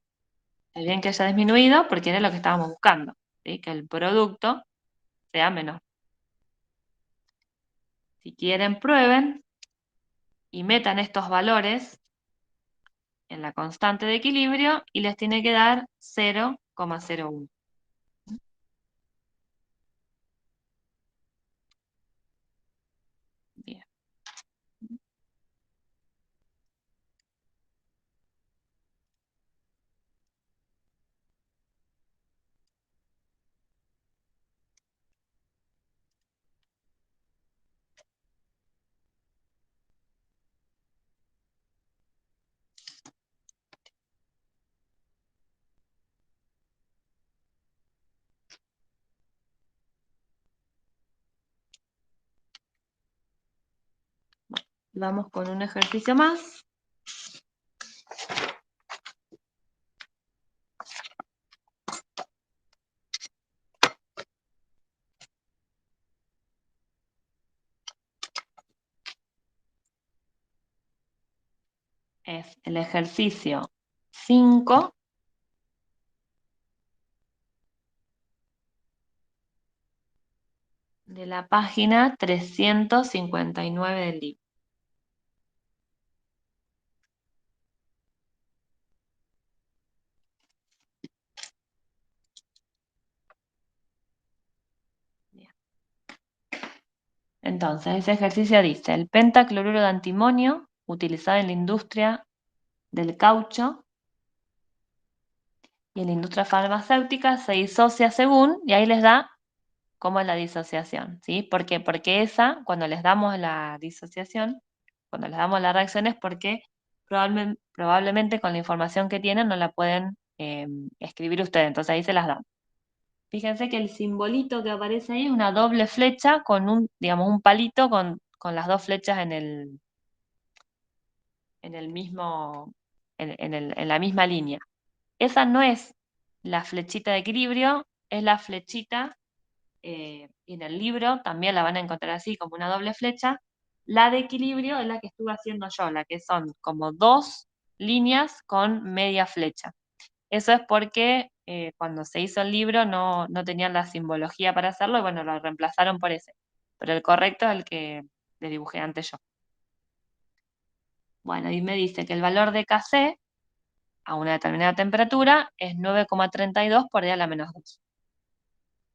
Está bien que haya disminuido porque era lo que estábamos buscando, ¿sí? Que el producto sea menor. Si quieren, prueben y metan estos valores en la constante de equilibrio y les tiene que dar 0,01. Bien. Vamos con un ejercicio más. Es el ejercicio 5 de la página 359 del libro. Entonces, ese ejercicio dice, el pentacloruro de antimonio, utilizado en la industria del caucho y en la industria farmacéutica, se disocia según, y ahí les da cómo es la disociación, ¿sí? ¿Por qué? Porque esa, cuando les damos la disociación, cuando les damos la reacción es porque probablemente con la información que tienen no la pueden escribir ustedes, entonces ahí se las dan. Fíjense que el simbolito que aparece ahí es una doble flecha con digamos, un palito con las dos flechas en el mismo, en la misma línea. Esa no es la flechita de equilibrio, es la flechita, y en el libro también la van a encontrar así, como una doble flecha. La de equilibrio es la que estuve haciendo yo, la que son como dos líneas con media flecha. Eso es porque cuando se hizo el libro no tenían la simbología para hacerlo y bueno, lo reemplazaron por ese. Pero el correcto es el que le dibujé antes yo. Bueno, y me dice que el valor de Kc a una determinada temperatura es 9,32 por 10 a la menos 2.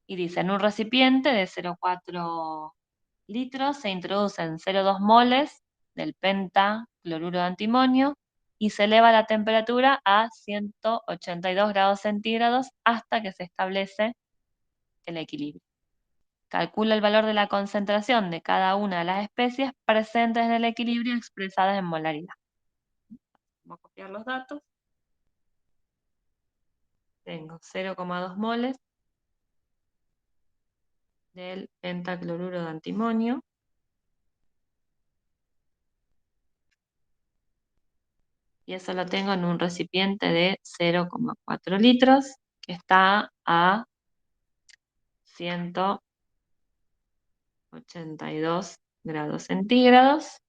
Y dice, en un recipiente de 0,4 litros se introducen 0,2 moles del pentacloruro de antimonio y se eleva la temperatura a 182 grados centígrados hasta que se establece el equilibrio. Calcula el valor de la concentración de cada una de las especies presentes en el equilibrio expresadas en molaridad. Vamos a copiar los datos. Tengo 0,2 moles del pentacloruro de antimonio. Y eso lo tengo en un recipiente de 0,4 litros, que está a 182 grados centígrados.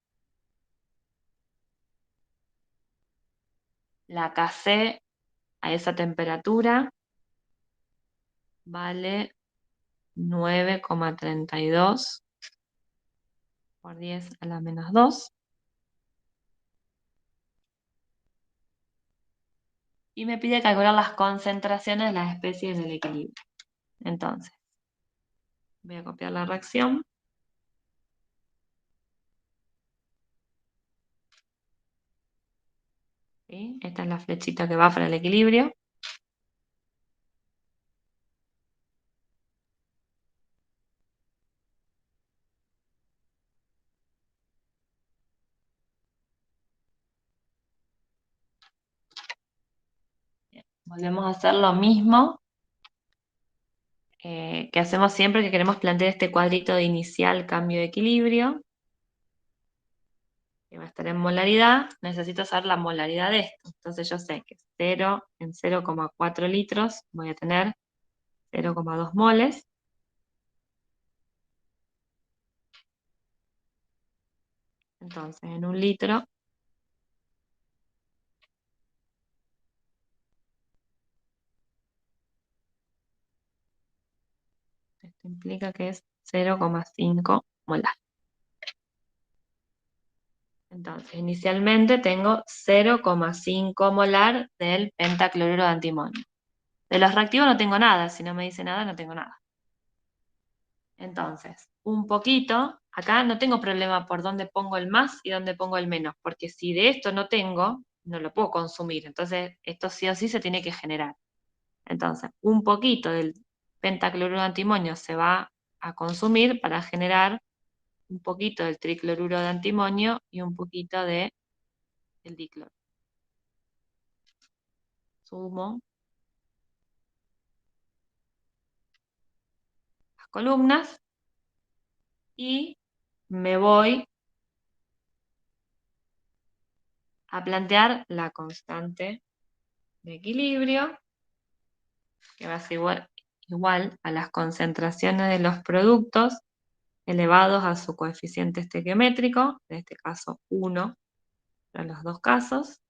La Kc a esa temperatura vale 9,32 por 10 a la menos 2. Y me pide calcular las concentraciones de las especies en el equilibrio. Entonces, voy a copiar la reacción. ¿Sí? Esta es la flechita que va para el equilibrio. Bien. Volvemos a hacer lo mismo que hacemos siempre que queremos plantear este cuadrito de inicial cambio de equilibrio, que va a estar en molaridad. Necesito saber la molaridad de esto. Entonces yo sé que 0 en 0,4 litros voy a tener 0,2 moles. Entonces en un litro esto implica que es 0,5 molar. Entonces, inicialmente tengo 0,5 molar del pentacloruro de antimonio. De los reactivos no tengo nada, si no me dice nada, no tengo nada. Entonces, un poquito, acá no tengo problema por dónde pongo el más y dónde pongo el menos, porque si de esto no tengo, no lo puedo consumir. Entonces, esto sí o sí se tiene que generar. Entonces, un poquito del pentacloruro de antimonio se va a consumir para generar un poquito del tricloruro de antimonio y un poquito del dicloro. Sumo las columnas y me voy a plantear la constante de equilibrio, que va a ser igual a las concentraciones de los productos elevados a su coeficiente estequiométrico, en este caso 1 para los dos casos.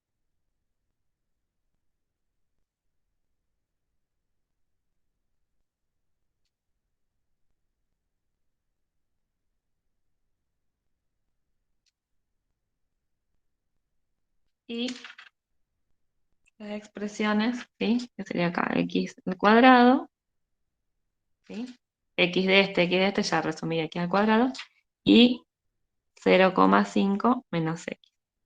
Y las expresiones, ¿sí? Que sería acá x al cuadrado, ¿sí? X de este, ya resumí aquí al cuadrado, y 0,5 menos x.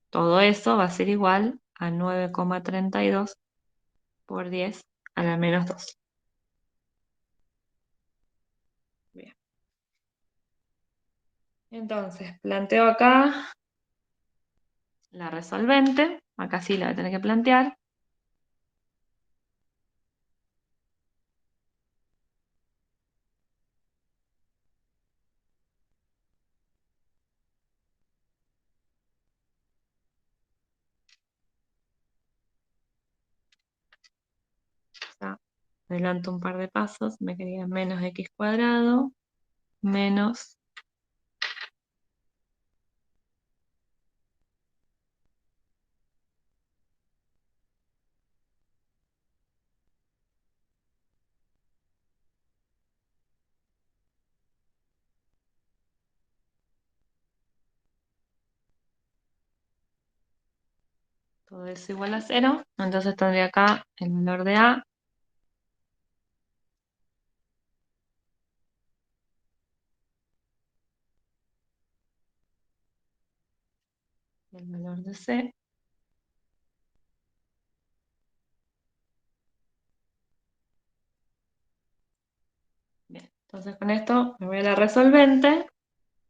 Todo eso va a ser igual a 9,32 por 10 a la menos 2. Bien. Entonces, planteo acá la resolvente. Acá sí la voy a tener que plantear. Ya, adelanto un par de pasos, me quedaría menos x cuadrado, menos todo eso igual a 0. Entonces tendría acá el valor de a. El valor de c. Bien, entonces con esto me voy a la resolvente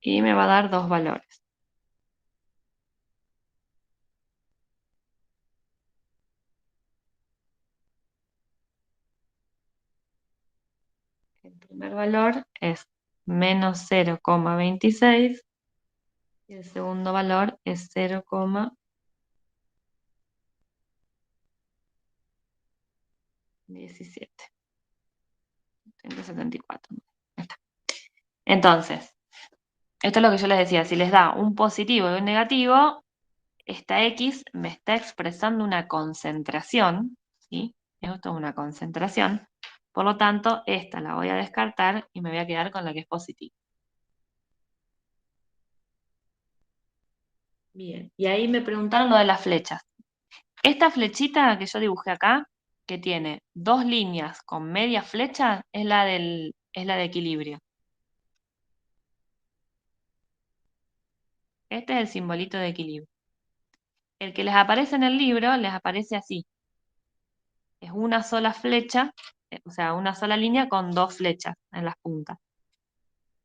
y me va a dar dos valores. El primer valor es menos 0,26 y el segundo valor es 0,17. 174. Ahí está. Entonces, esto es lo que yo les decía, si les da un positivo y un negativo, esta X me está expresando una concentración, ¿sí? Esto es una concentración, por lo tanto, esta la voy a descartar y me voy a quedar con la que es positiva. Bien, y ahí me preguntaron lo de las flechas. Esta flechita que yo dibujé acá, que tiene dos líneas con media flecha, es la de equilibrio. Este es el simbolito de equilibrio. El que les aparece en el libro les aparece así. Es una sola flecha, o sea, una sola línea con dos flechas en las puntas.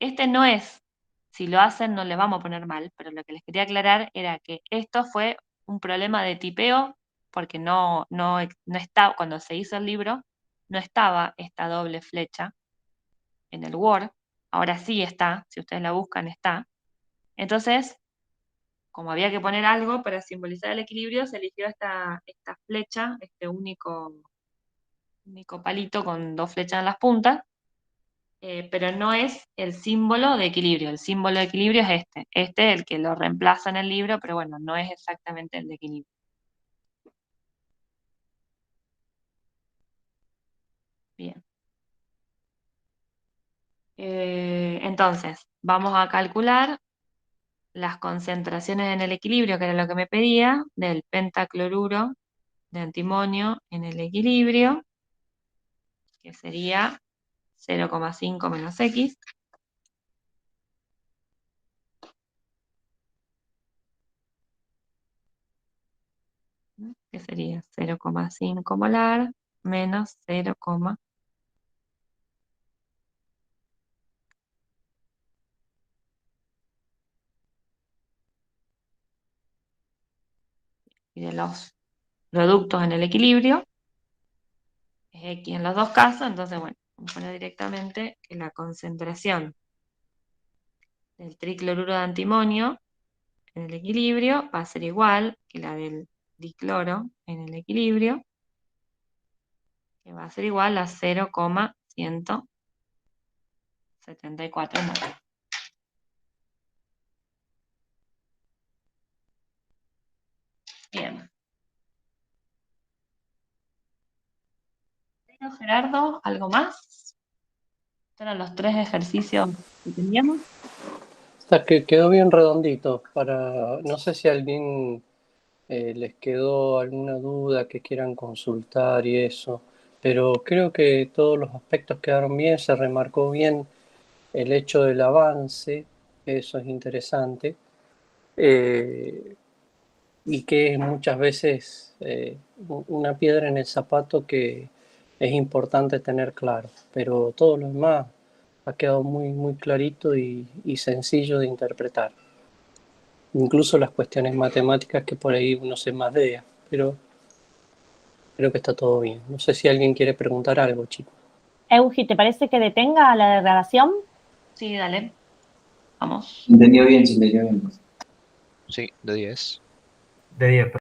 Este no es, si lo hacen no les vamos a poner mal, pero lo que les quería aclarar era que esto fue un problema de tipeo, porque no está, cuando se hizo el libro, no estaba esta doble flecha en el Word. Ahora sí está, si ustedes la buscan está. Entonces, como había que poner algo para simbolizar el equilibrio, se eligió esta flecha, este único palito con dos flechas en las puntas, pero no es el símbolo de equilibrio. El símbolo de equilibrio es este. Este es el que lo reemplaza en el libro, pero bueno, no es exactamente el de equilibrio. Bien. Entonces, vamos a calcular las concentraciones en el equilibrio, que era lo que me pedía, del pentacloruro de antimonio en el equilibrio, que sería 0,5 menos X. Que sería 0,5 molar menos 0, y de los productos en el equilibrio, es X en los dos casos, entonces bueno, vamos a poner directamente que la concentración del tricloruro de antimonio en el equilibrio va a ser igual que la del dicloro en el equilibrio, que va a ser igual a 0,174 molar. Bien. Gerardo, ¿algo más? Estos eran los 3 ejercicios que teníamos.
Hasta que quedó bien redondito. No sé si a alguien les quedó alguna duda que quieran consultar y eso, pero creo que todos los aspectos quedaron bien, se remarcó bien el hecho del avance eso es interesante, y que es muchas veces una piedra en el zapato que es importante tener claro, pero todo lo demás ha quedado muy, muy clarito y sencillo de interpretar. Incluso las cuestiones matemáticas que por ahí uno se madea, pero creo que está todo bien. No sé si alguien quiere preguntar algo, chicos.
Eugi, ¿te parece que detenga la grabación?
Sí, dale. Vamos.
Se entendió bien, se entendió bien.
Sí, de 10.
De 10.